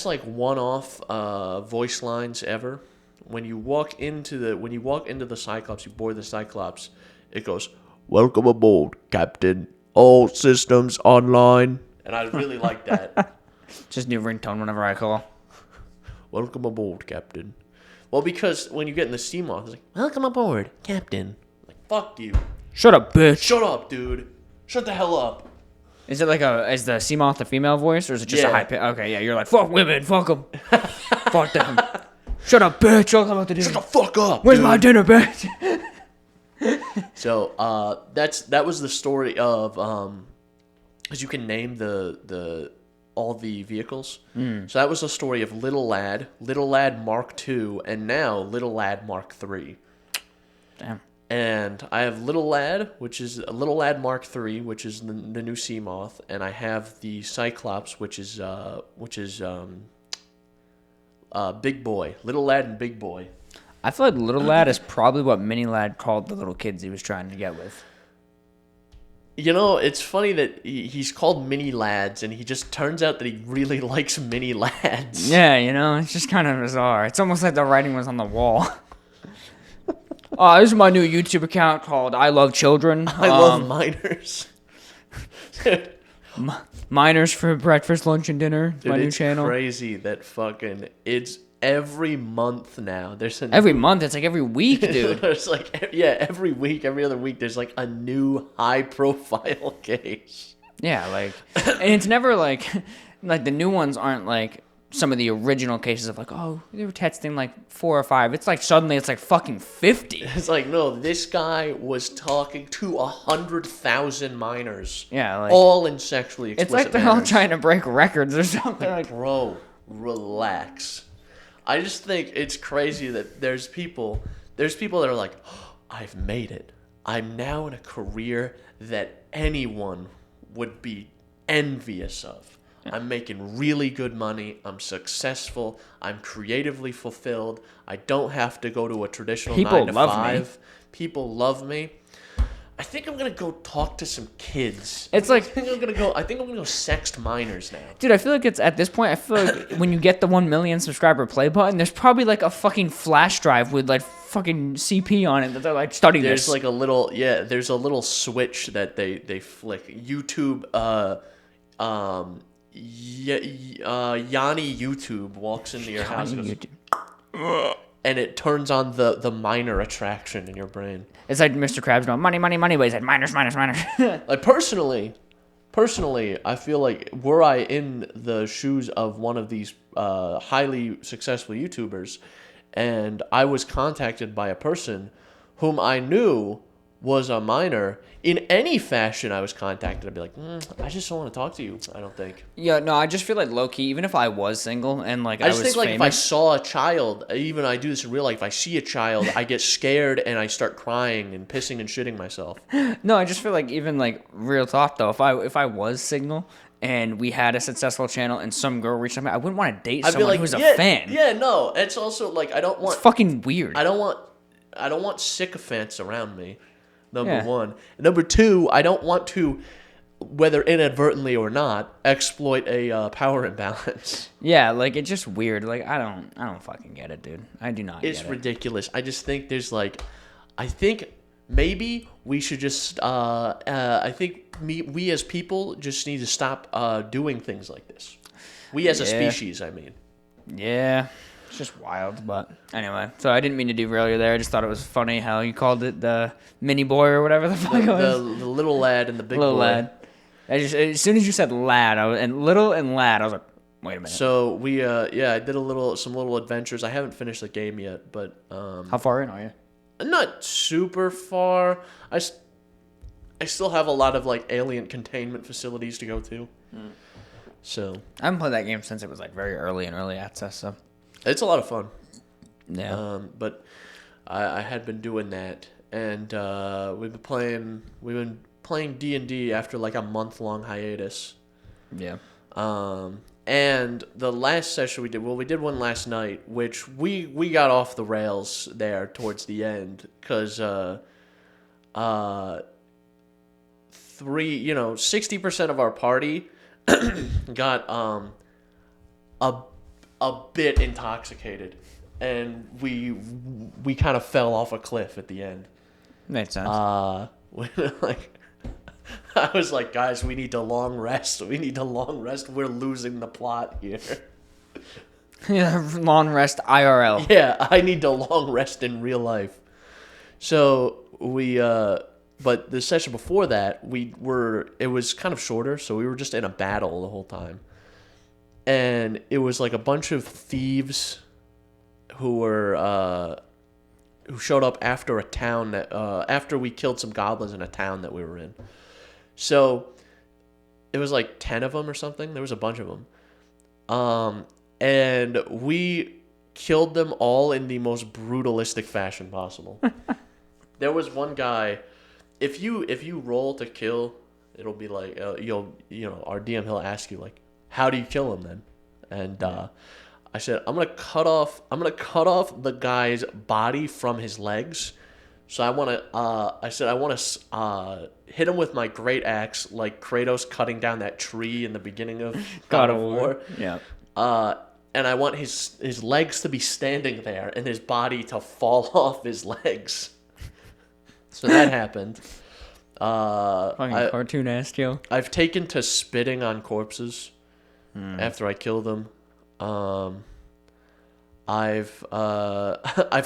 like one-off voice lines ever. When you walk into the Cyclops, you board the Cyclops. It goes, "Welcome aboard, Captain. All systems online." And I really like that. Just new ringtone whenever I call. "Welcome aboard, Captain." Well, because when you get in the Seamoth, it's like, "Welcome aboard, Captain." Like, fuck you. Shut up, bitch. Shut up, dude. Shut the hell up. Is it like is the Seamoth a female voice, or is it just a high pitch? Okay, yeah, you're like, fuck women, fuck them. Fuck them. Shut up, bitch. I'll come out to dinner. Shut the fuck up, Where's dude. my dinner, bitch? So, that was the story of, because you can name all the vehicles. So that was the story of Little Lad Mark II, and now Little Lad Mark III. Damn. And I have Little Lad, which is Little Lad Mark III, which is the new Seamoth, and I have the Cyclops, which is Big Boy, Little Lad and Big Boy. I feel like Little Lad is probably what Mini Lad called the little kids he was trying to get with. You know, it's funny that he's called Mini Lads, and he just turns out that he really likes Mini Lads. Yeah, you know, it's just kind of bizarre. It's almost like the writing was on the wall. This is my new YouTube account called I Love Children. I love minors. Minors for breakfast, lunch, and dinner. Dude, my new it's channel. Crazy that fucking it's every month now. Every month, it's like every week, dude. There's like every week, every other week. There's like a new high-profile case. Yeah, like, and it's never like the new ones aren't like some of the original cases of like, oh, they were testing like 4 or 5. It's like suddenly it's like fucking 50. It's like, no, this guy was talking to 100,000 minors. Yeah, like all in sexually explicit it's like they're all trying to break records or something. Like, bro, relax. I just think it's crazy that there's people that are like, oh, I've made it. I'm now in a career that anyone would be envious of. I'm making really good money. I'm successful. I'm creatively fulfilled. I don't have to go to a traditional 9 to 5. People love me. I think I'm gonna go talk to some kids. It's like I think I'm gonna go sext minors now. Dude, I feel like it's at this point. I feel like when you get the 1 million subscriber play button, there's probably like a fucking flash drive with like fucking CP on it that they're like studying There's this. like a little there's a little switch that they flick. YouTube Yanni YouTube walks into your house and it turns on the minor attraction in your brain. It's like Mr. Krabs going, money, money, money, but he's like, minors, minors, minors. Like, personally, personally, I feel like were I in the shoes of one of these highly successful YouTubers, and I was contacted by a person whom I knew was a minor, in any fashion I was contacted, I'd be like, I just don't want to talk to you, I don't think. Yeah, no, I just feel like low-key, even if I was single and, like, I just was think, like, famous, if I saw a child, even I do this in real life, if I see a child, I get scared and I start crying and pissing and shitting myself. No, I just feel like even, like, real talk, though, if I was single and we had a successful channel and some girl reached out to me, I wouldn't want to date someone who's a fan. Yeah, no, it's also, like, I don't want... It's fucking weird. I don't want sycophants around me, number one. Number two, I don't want to, whether inadvertently or not, exploit a power imbalance. Yeah, like, it's just weird. Like, I don't fucking get it, dude. I do not get it. It's ridiculous. I just think there's, like... I think maybe we should just... I think we as people just need to stop doing things like this. We as a species, I mean. Yeah. It's just wild, but anyway. So I didn't mean to derail you there. I just thought it was funny how you called it the mini boy or whatever the fuck it was. The little lad and the big little boy. Lad. As soon as you said lad, little and lad, I was like, wait a minute. So we I did some little adventures. I haven't finished the game yet, but how far in are you? Not super far. I still have a lot of like alien containment facilities to go to. So I haven't played that game since it was like very early access. So it's a lot of fun. Yeah. But I had been doing that, and we've been playing D&D after like a month-long hiatus. Yeah. And the last session we did one last night, which we got off the rails there towards the end, because 60% of our party got a bit intoxicated, and we kind of fell off a cliff at the end. Makes sense. I was like, guys, we need to long rest. We're losing the plot here. Yeah, long rest IRL. Yeah, I need to long rest in real life. So but the session before that, it was kind of shorter, so we were just in a battle the whole time. And it was like a bunch of thieves who showed up after a town after we killed some goblins in a town that we were in. So it was like 10 of them or something. There was a bunch of them. And we killed them all in the most brutalistic fashion possible. There was one guy, if you roll to kill, it'll be like our DM, he'll ask you like, how do you kill him then? And I said, I'm gonna cut off the guy's body from his legs. So I want to hit him with my great axe, like Kratos cutting down that tree in the beginning of God of War. Yeah. And I want his legs to be standing there and his body to fall off his legs. So that happened. Fucking cartoon ass Joe. I've taken to spitting on corpses after I kill them. I've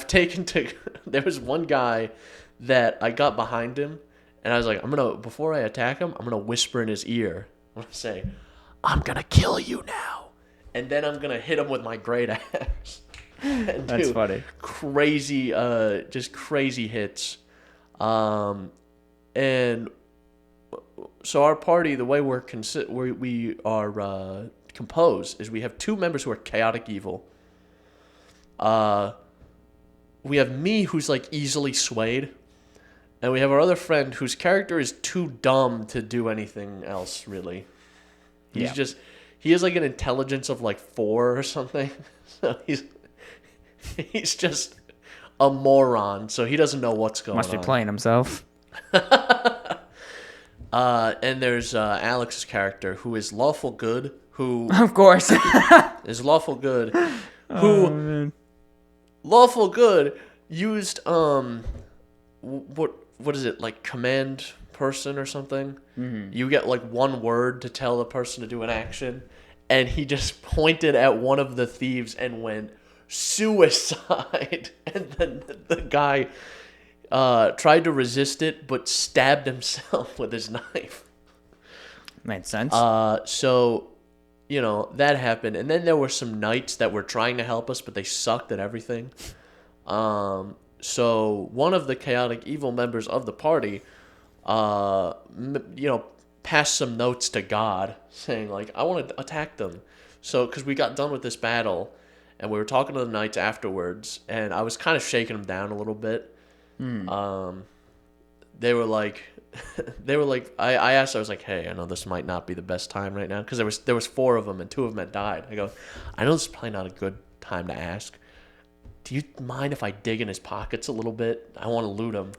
taken to. There was one guy that I got behind him, and I was like, before I attack him, I'm gonna whisper in his ear. I'm gonna say, "I'm gonna kill you now," and then I'm gonna hit him with my great axe. That's funny. Crazy, just crazy hits. And so our party, the way we are composed is we have two members who are chaotic evil. We have me, who's like easily swayed, and we have our other friend whose character is too dumb to do anything else, really. He has like an intelligence of like 4 or something. So he's just a moron, so he doesn't know what's going on. Must be playing himself. And there's Alex's character, who is lawful good, who of course is lawful good, who lawful good used what is it, like command person or something? Mm-hmm. You get like one word to tell the person to do an action, and he just pointed at one of the thieves and went suicide, and then the guy tried to resist it but stabbed himself with his knife. Made sense. So, that happened. And then there were some knights that were trying to help us, but they sucked at everything. So one of the chaotic evil members of the party, passed some notes to God saying, like, I want to attack them. So, because we got done with this battle, and we were talking to the knights afterwards, and I was kind of shaking them down a little bit. They were like, I asked, I was like, hey, I know this might not be the best time right now, because there was 4 of them, and 2 of them had died. I go, I know this is probably not a good time to ask. Do you mind if I dig in his pockets a little bit? I want to loot him.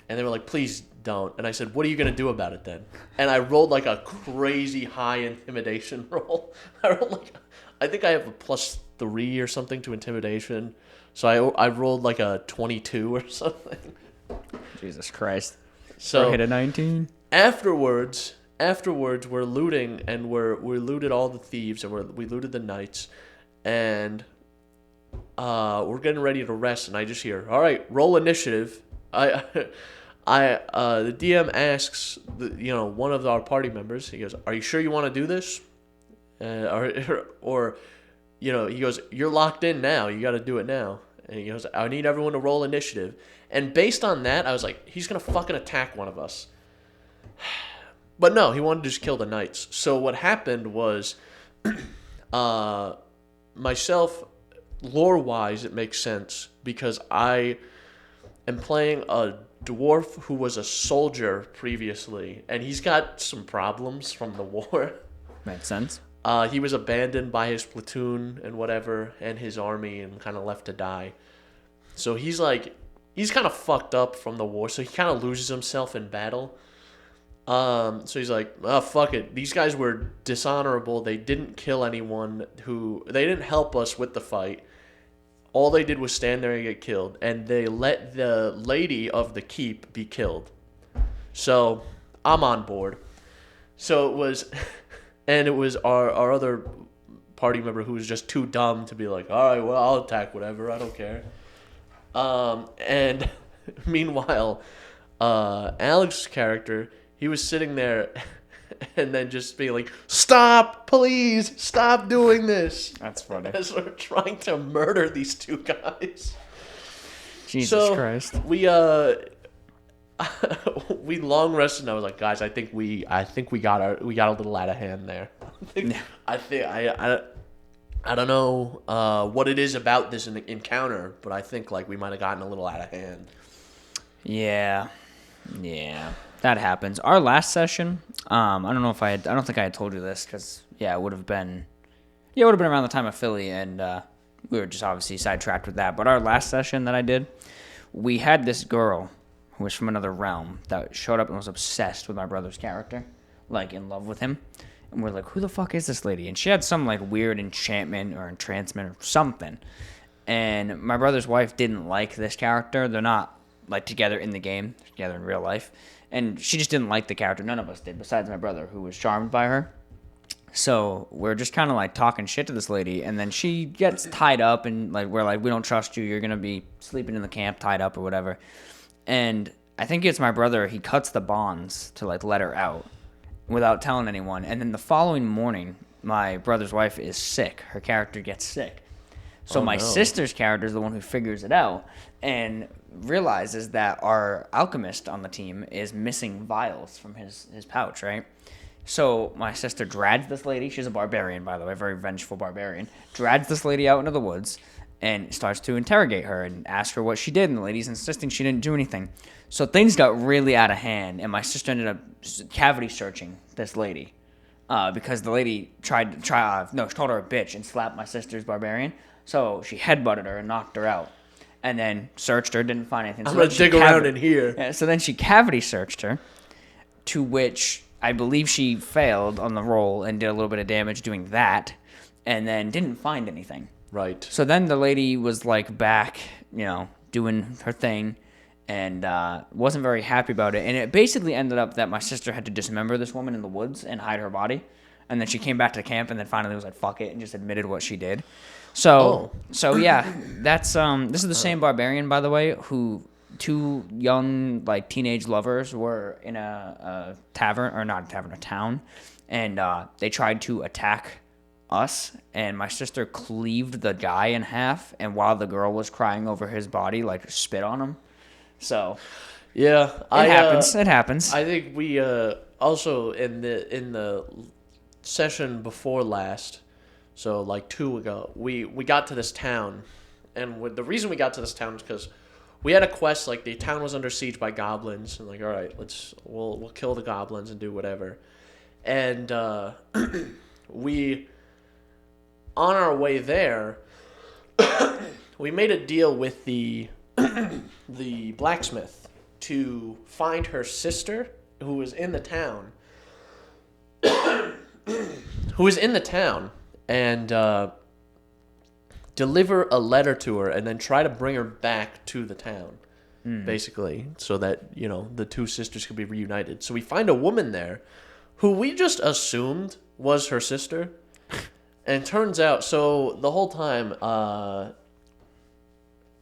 And they were like, please don't. And I said, what are you going to do about it then? And I rolled like a crazy high intimidation roll. I think I have a +3 or something to intimidation. So I rolled like a 22 or something. Jesus Christ. So I hit a 19. Afterwards we're looting, and we looted all the thieves, and we looted the knights, and we're getting ready to rest, and I just hear, all right, roll initiative. The DM asks one of our party members, he goes, are you sure you want to do this? Or he goes, you're locked in now, you got to do it now. And he goes, I need everyone to roll initiative. And based on that, I was like, he's going to fucking attack one of us. But no, he wanted to just kill the knights. So what happened was, myself, lore-wise, it makes sense, because I am playing a dwarf who was a soldier previously, and he's got some problems from the war. Makes sense. He was abandoned by his platoon and whatever, and his army, and kind of left to die. So he's kind of fucked up from the war, so he kind of loses himself in battle. So he's like, oh, fuck it. These guys were dishonorable. They didn't kill anyone they didn't help us with the fight. All they did was stand there and get killed. And they let the lady of the keep be killed. So I'm on board. So it was our other party member who was just too dumb to be like, all right, well, I'll attack whatever. I don't care. And meanwhile, Alex's character, he was sitting there and then just being like, stop, please, stop doing this. That's funny. As we're trying to murder these 2 guys. Jesus Christ. We long rested, and I was like, guys, I think we got a little out of hand there. I don't know what it is about this encounter, but I think like we might have gotten a little out of hand. Yeah, that happens. Our last session, I don't think I had told you this, because it would have been around the time of Philly, and we were just obviously sidetracked with that. But our last session that I did, we had this girl who was from another realm that showed up and was obsessed with my brother's character, like in love with him. And we're like, who the fuck is this lady? And she had some like weird enchantment or entrancement or something. And my brother's wife didn't like this character. They're not like together in the game, they're together in real life. And she just didn't like the character. None of us did, besides my brother, who was charmed by her. So we're just kind of like talking shit to this lady. And then she gets tied up, and like we're like, we don't trust you. You're going to be sleeping in the camp tied up or whatever. And I think it's my brother. He cuts the bonds to like let her out without telling anyone. And then the following morning, my brother's wife is sick. Her character gets sick. So my sister's character is the one who figures it out and realizes that our alchemist on the team is missing vials from his pouch, right? So my sister drags this lady. She's a barbarian, by the way, very vengeful barbarian. Drags this lady out into the woods and starts to interrogate her and ask her what she did. And the lady's insisting she didn't do anything. So things got really out of hand, and my sister ended up cavity searching this lady because the lady she called her a bitch and slapped my sister's barbarian. So she headbutted her and knocked her out, and then searched her, didn't find anything. I'm going to dig around in here. Yeah, so then she cavity searched her, to which I believe she failed on the roll and did a little bit of damage doing that, and then didn't find anything. Right. So then the lady was like back, doing her thing, and wasn't very happy about it. And it basically ended up that my sister had to dismember this woman in the woods and hide her body. And then she came back to the camp and then finally was like, fuck it, and just admitted what she did. So yeah, that's this is the same barbarian, by the way, who 2 young like teenage lovers were in a tavern, or not a tavern, a town, and they tried to attack us, and my sister cleaved the guy in half, and while the girl was crying over his body, like spit on him. So Yeah, it happens. I think we also in the session before last, so like 2 ago, we got to this town, and the reason we got to this town is because we had a quest. Like the town was under siege by goblins, and like, all right, we'll kill the goblins and do whatever, and we. On our way there, we made a deal with the blacksmith to find her sister who was in the town, and deliver a letter to her and then try to bring her back to the town, basically, so that, the two sisters could be reunited. So we find a woman there who we just assumed was her sister. And turns out, so the whole time, the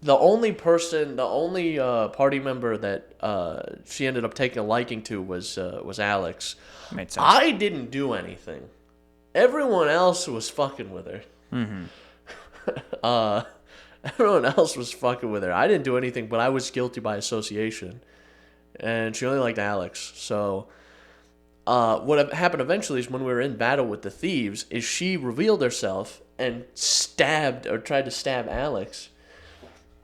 only party member that she ended up taking a liking to was Alex. Made sense. I didn't do anything. Everyone else was fucking with her. Everyone else was fucking with her. I didn't do anything, but I was guilty by association. And she only liked Alex, so... what happened eventually is when we were in battle with the thieves, is she revealed herself and tried to stab Alex.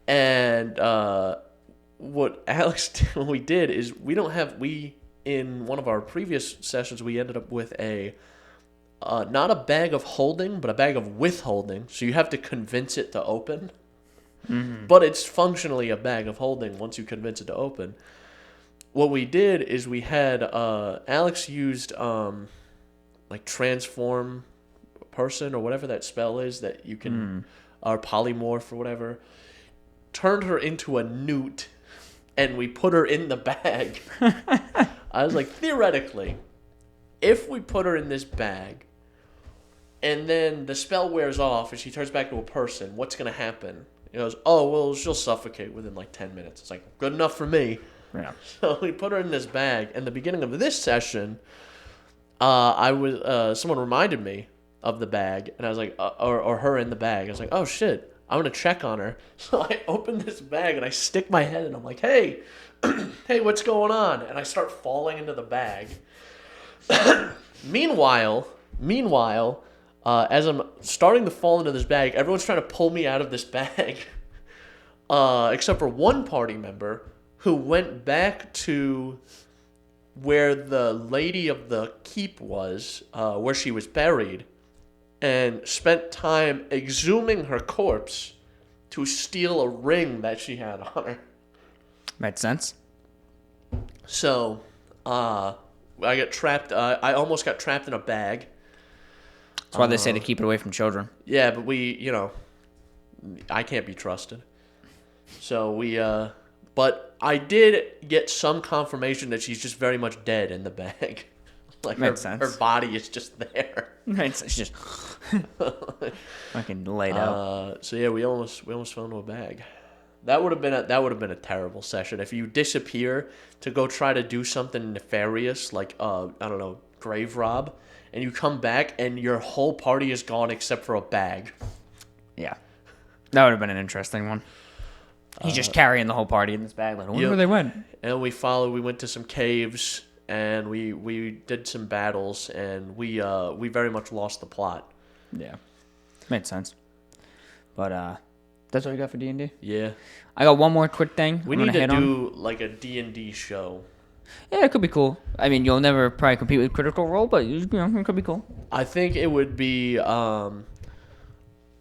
And what we did is in one of our previous sessions, we ended up with not a bag of holding, but a bag of withholding. So you have to convince it to open. Mm-hmm. But it's functionally a bag of holding once you convince it to open. What we did is we had Alex used like transform person or whatever that spell is that you can or polymorph or whatever, turned her into a newt, and we put her in the bag. I was like, theoretically, if we put her in this bag and then the spell wears off and she turns back to a person, what's gonna happen? He goes, oh well, she'll suffocate within like 10 minutes. It's like, good enough for me. Yeah. So we put her in this bag. And the beginning of this session, someone reminded me of the bag, and I was like, or her in the bag. I was like, oh shit, I'm gonna check on her. So I open this bag and I stick my head in. I'm like, hey, hey, what's going on? And I start falling into the bag. Meanwhile, as I'm starting to fall into this bag, everyone's trying to pull me out of this bag, except for one party member, who went back to where the lady of the keep was, where she was buried, and spent time exhuming her corpse to steal a ring that she had on her. Made sense. So, I got trapped. I almost got trapped in a bag. That's why they say to keep it away from children. Yeah, but I can't be trusted. So but I did get some confirmation that she's just very much dead in the bag. Like Makes sense. Her body is just there. Makes sense. Just fucking laid out. So yeah, we almost fell into a bag. That would have been a terrible session if you disappear to go try to do something nefarious like I don't know, grave rob, and you come back and your whole party is gone except for a bag. Yeah, that would have been an interesting one. He's just carrying the whole party in this bag. Like, I wonder where they went. And we went to some caves, and we did some battles, and we very much lost the plot. Yeah, made sense. But that's all you got for D&D? Yeah. I got one more quick thing. We need to do like a D&D show. Yeah, it could be cool. I mean, you'll never probably compete with Critical Role, but it could be cool. I think it would be.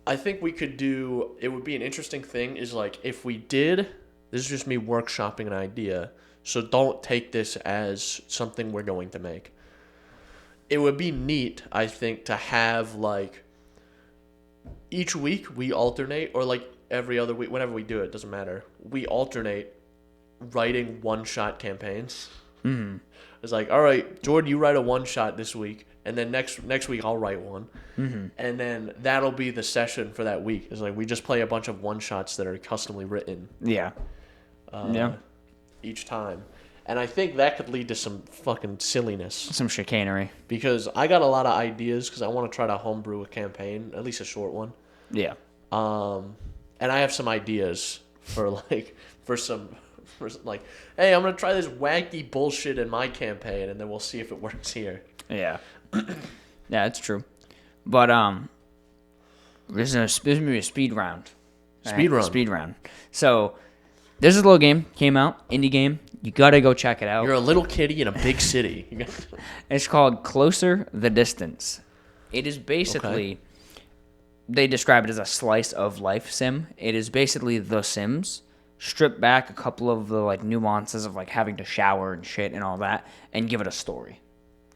I think it would be an interesting thing is like if we did, this is just me workshopping an idea, so don't take this as something we're going to make. It would be neat, I think, to have like each week we alternate, or like every other week, whenever we do it, doesn't matter. We alternate writing one-shot campaigns. Mm-hmm. It's like, all right, Jordan, you write a one-shot this week, and then next week I'll write one. Mm-hmm. And then that'll be the session for that week. It's like we just play a bunch of one-shots that are customly written. Yeah. Each time. And I think that could lead to some fucking silliness. Some chicanery. Because I got a lot of ideas because I want to try to homebrew a campaign, at least a short one. Yeah. And I have some ideas for like, hey, I'm going to try this wacky bullshit in my campaign and then we'll see if it works here. Yeah. Yeah, it's true. But, this is going to be a speed round. Speed round. So, this is a little game, came out, indie game. You gotta go check it out. You're a little kitty in a big city. It's called Closer the Distance. It is basically, they describe it as a slice of life sim. It is basically The Sims, strip back a couple of the like nuances of like having to shower and shit and all that, and give it a story,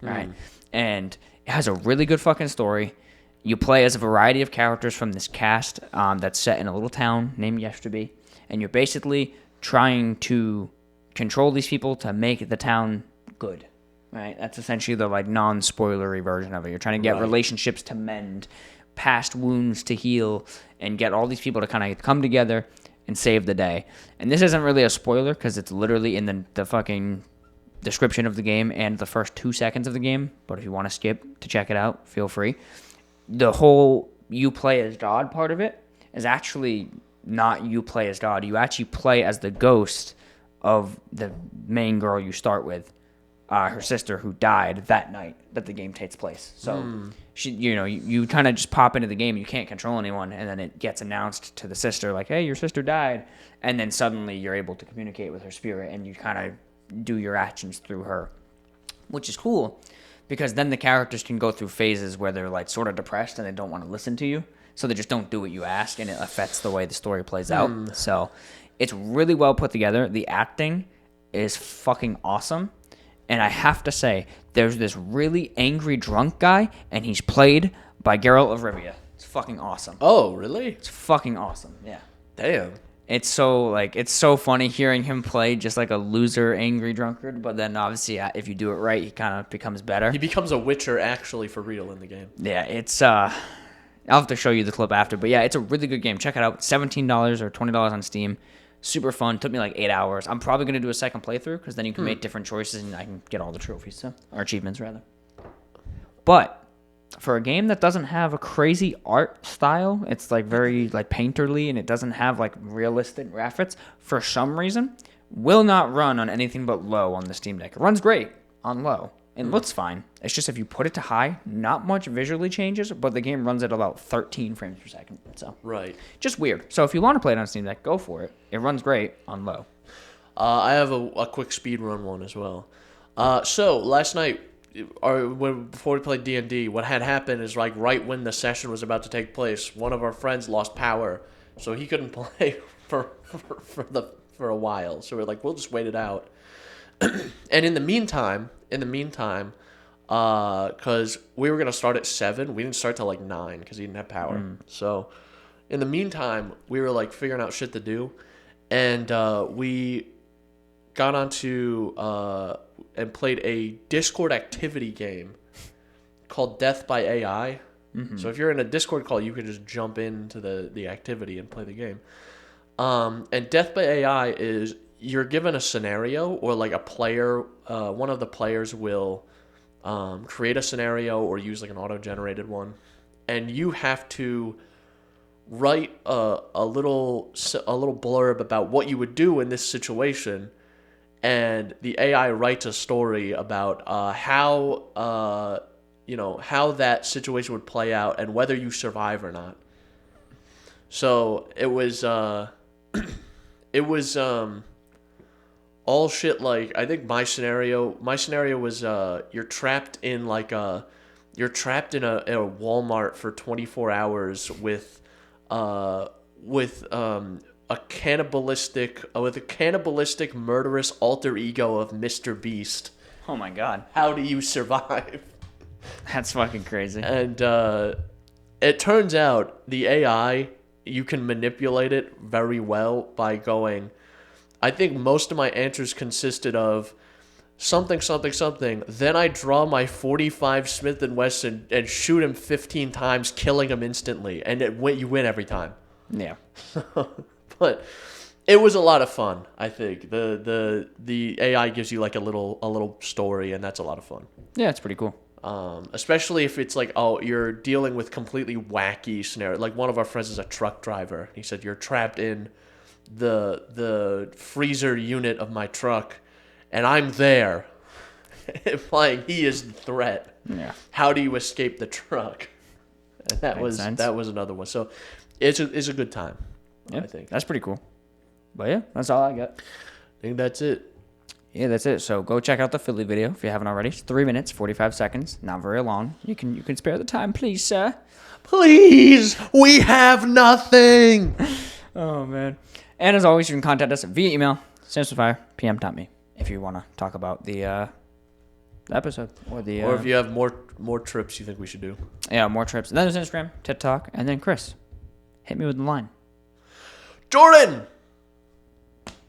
right? And it has a really good fucking story. You play as a variety of characters from this cast that's set in a little town named Yesterby, and you're basically trying to control these people to make the town good, right? That's essentially the like non-spoilery version of it. You're trying to get relationships to mend, past wounds to heal, and get all these people to kind of come together and save the day. And this isn't really a spoiler because it's literally in the fucking description of the game and the first 2 seconds of the game. But if you want to skip to check it out, feel free. The whole you play as God part of it is actually not you play as God. You actually play as the ghost of the main girl you start with, her sister who died that night that the game takes place. So she, you kind of just pop into the game. You can't control anyone, and then it gets announced to the sister like, "Hey, your sister died," and then suddenly you're able to communicate with her spirit, and you kind of do your actions through her, which is cool because then the characters can go through phases where they're like sort of depressed and they don't want to listen to you, so they just don't do what you ask, and it affects the way the story plays out. So it's really well put together. The acting is fucking awesome. And I have to say, there's this really angry drunk guy, and he's played by Geralt of Rivia. It's fucking awesome. Oh, really? It's fucking awesome, yeah. Damn. It's so funny hearing him play just like a loser, angry drunkard, but then obviously if you do it right, he kind of becomes better. He becomes a witcher actually for real in the game. Yeah, it's, I'll have to show you the clip after, but yeah, it's a really good game. Check it out. $17 or $20 on Steam. Super fun. Took me like 8 hours. I'm probably going to do a second playthrough because then you can make different choices and I can get all the trophies, or achievements rather. But for a game that doesn't have a crazy art style, it's like very like painterly and it doesn't have like realistic graphics, for some reason, will not run on anything but low on the Steam Deck. It runs great on low. It looks fine. It's just if you put it to high, not much visually changes, but the game runs at about 13 frames per second. So just weird. So if you want to play it on Steam Deck, go for it. It runs great on low. I have a quick speed run one as well. So last night, before we played D&D, what had happened is like right when the session was about to take place, one of our friends lost power, so he couldn't play for a while. So we're like, we'll just wait it out. And in the meantime, because we were going to start at 7, we didn't start till like 9 because he didn't have power. So in the meantime, we were like figuring out shit to do. And we got onto and played a Discord activity game called Death by AI. So if you're in a Discord call, you can just jump into the activity and play the game. And Death by AI is you're given a scenario or like a player, one of the players will create a scenario or use like an auto-generated one. And you have to write a little blurb about what you would do in this situation. And the AI writes a story about how that situation would play out and whether you survive or not. So it was all shit like I think my scenario was you're trapped in a Walmart for 24 hours with a cannibalistic murderous alter ego of Mr. Beast. Oh my god. How do you survive? That's fucking crazy. And it turns out the AI, you can manipulate it very well by going, I think most of my answers consisted of something, something, something. Then I draw my .45 Smith & Wesson and shoot him 15 times, killing him instantly. And you win every time. Yeah. But It was a lot of fun. I think the AI gives you like a little story, and that's a lot of fun. Yeah, it's pretty cool. Especially if it's like, oh, you're dealing with completely wacky scenario. Like one of our friends is a truck driver. He said you're trapped in the freezer unit of my truck, and I'm there, implying he is the threat. Yeah. How do you escape the truck? And that was another one. So it's a good time. Yeah, I think that's pretty cool. But yeah, that's all I got. I think that's it. Yeah, that's it. So go check out the Philly video if you haven't already. It's 3 minutes, 45 seconds. Not very long. You can spare the time, please, sir. Please, we have nothing. Oh man. And as always, you can contact us via email, synapsemisfire@pm.me, if you want to talk about the episode or if you have more trips you think we should do. Yeah, more trips. And then there's Instagram, TikTok, and then Chris, hit me with the line. Jordan,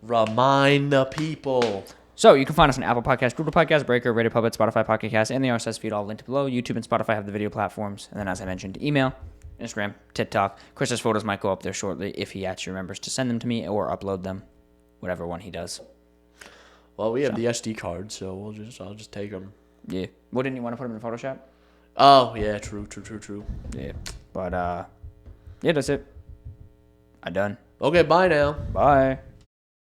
remind the people. So you can find us on Apple Podcasts, Google Podcasts, Breaker, Radio Public, Spotify Pocket Cast, and the RSS feed all linked below. YouTube and Spotify have the video platforms. And then, as I mentioned, email, Instagram, TikTok. Chris's photos might go up there shortly if he actually remembers to send them to me or upload them, whatever one he does. Well, we have the SD card, so I'll just take them. Yeah. Well, didn't you want to put them in Photoshop? Oh, yeah, true. Yeah. But, yeah, that's it. I'm done. Okay, bye now. Bye.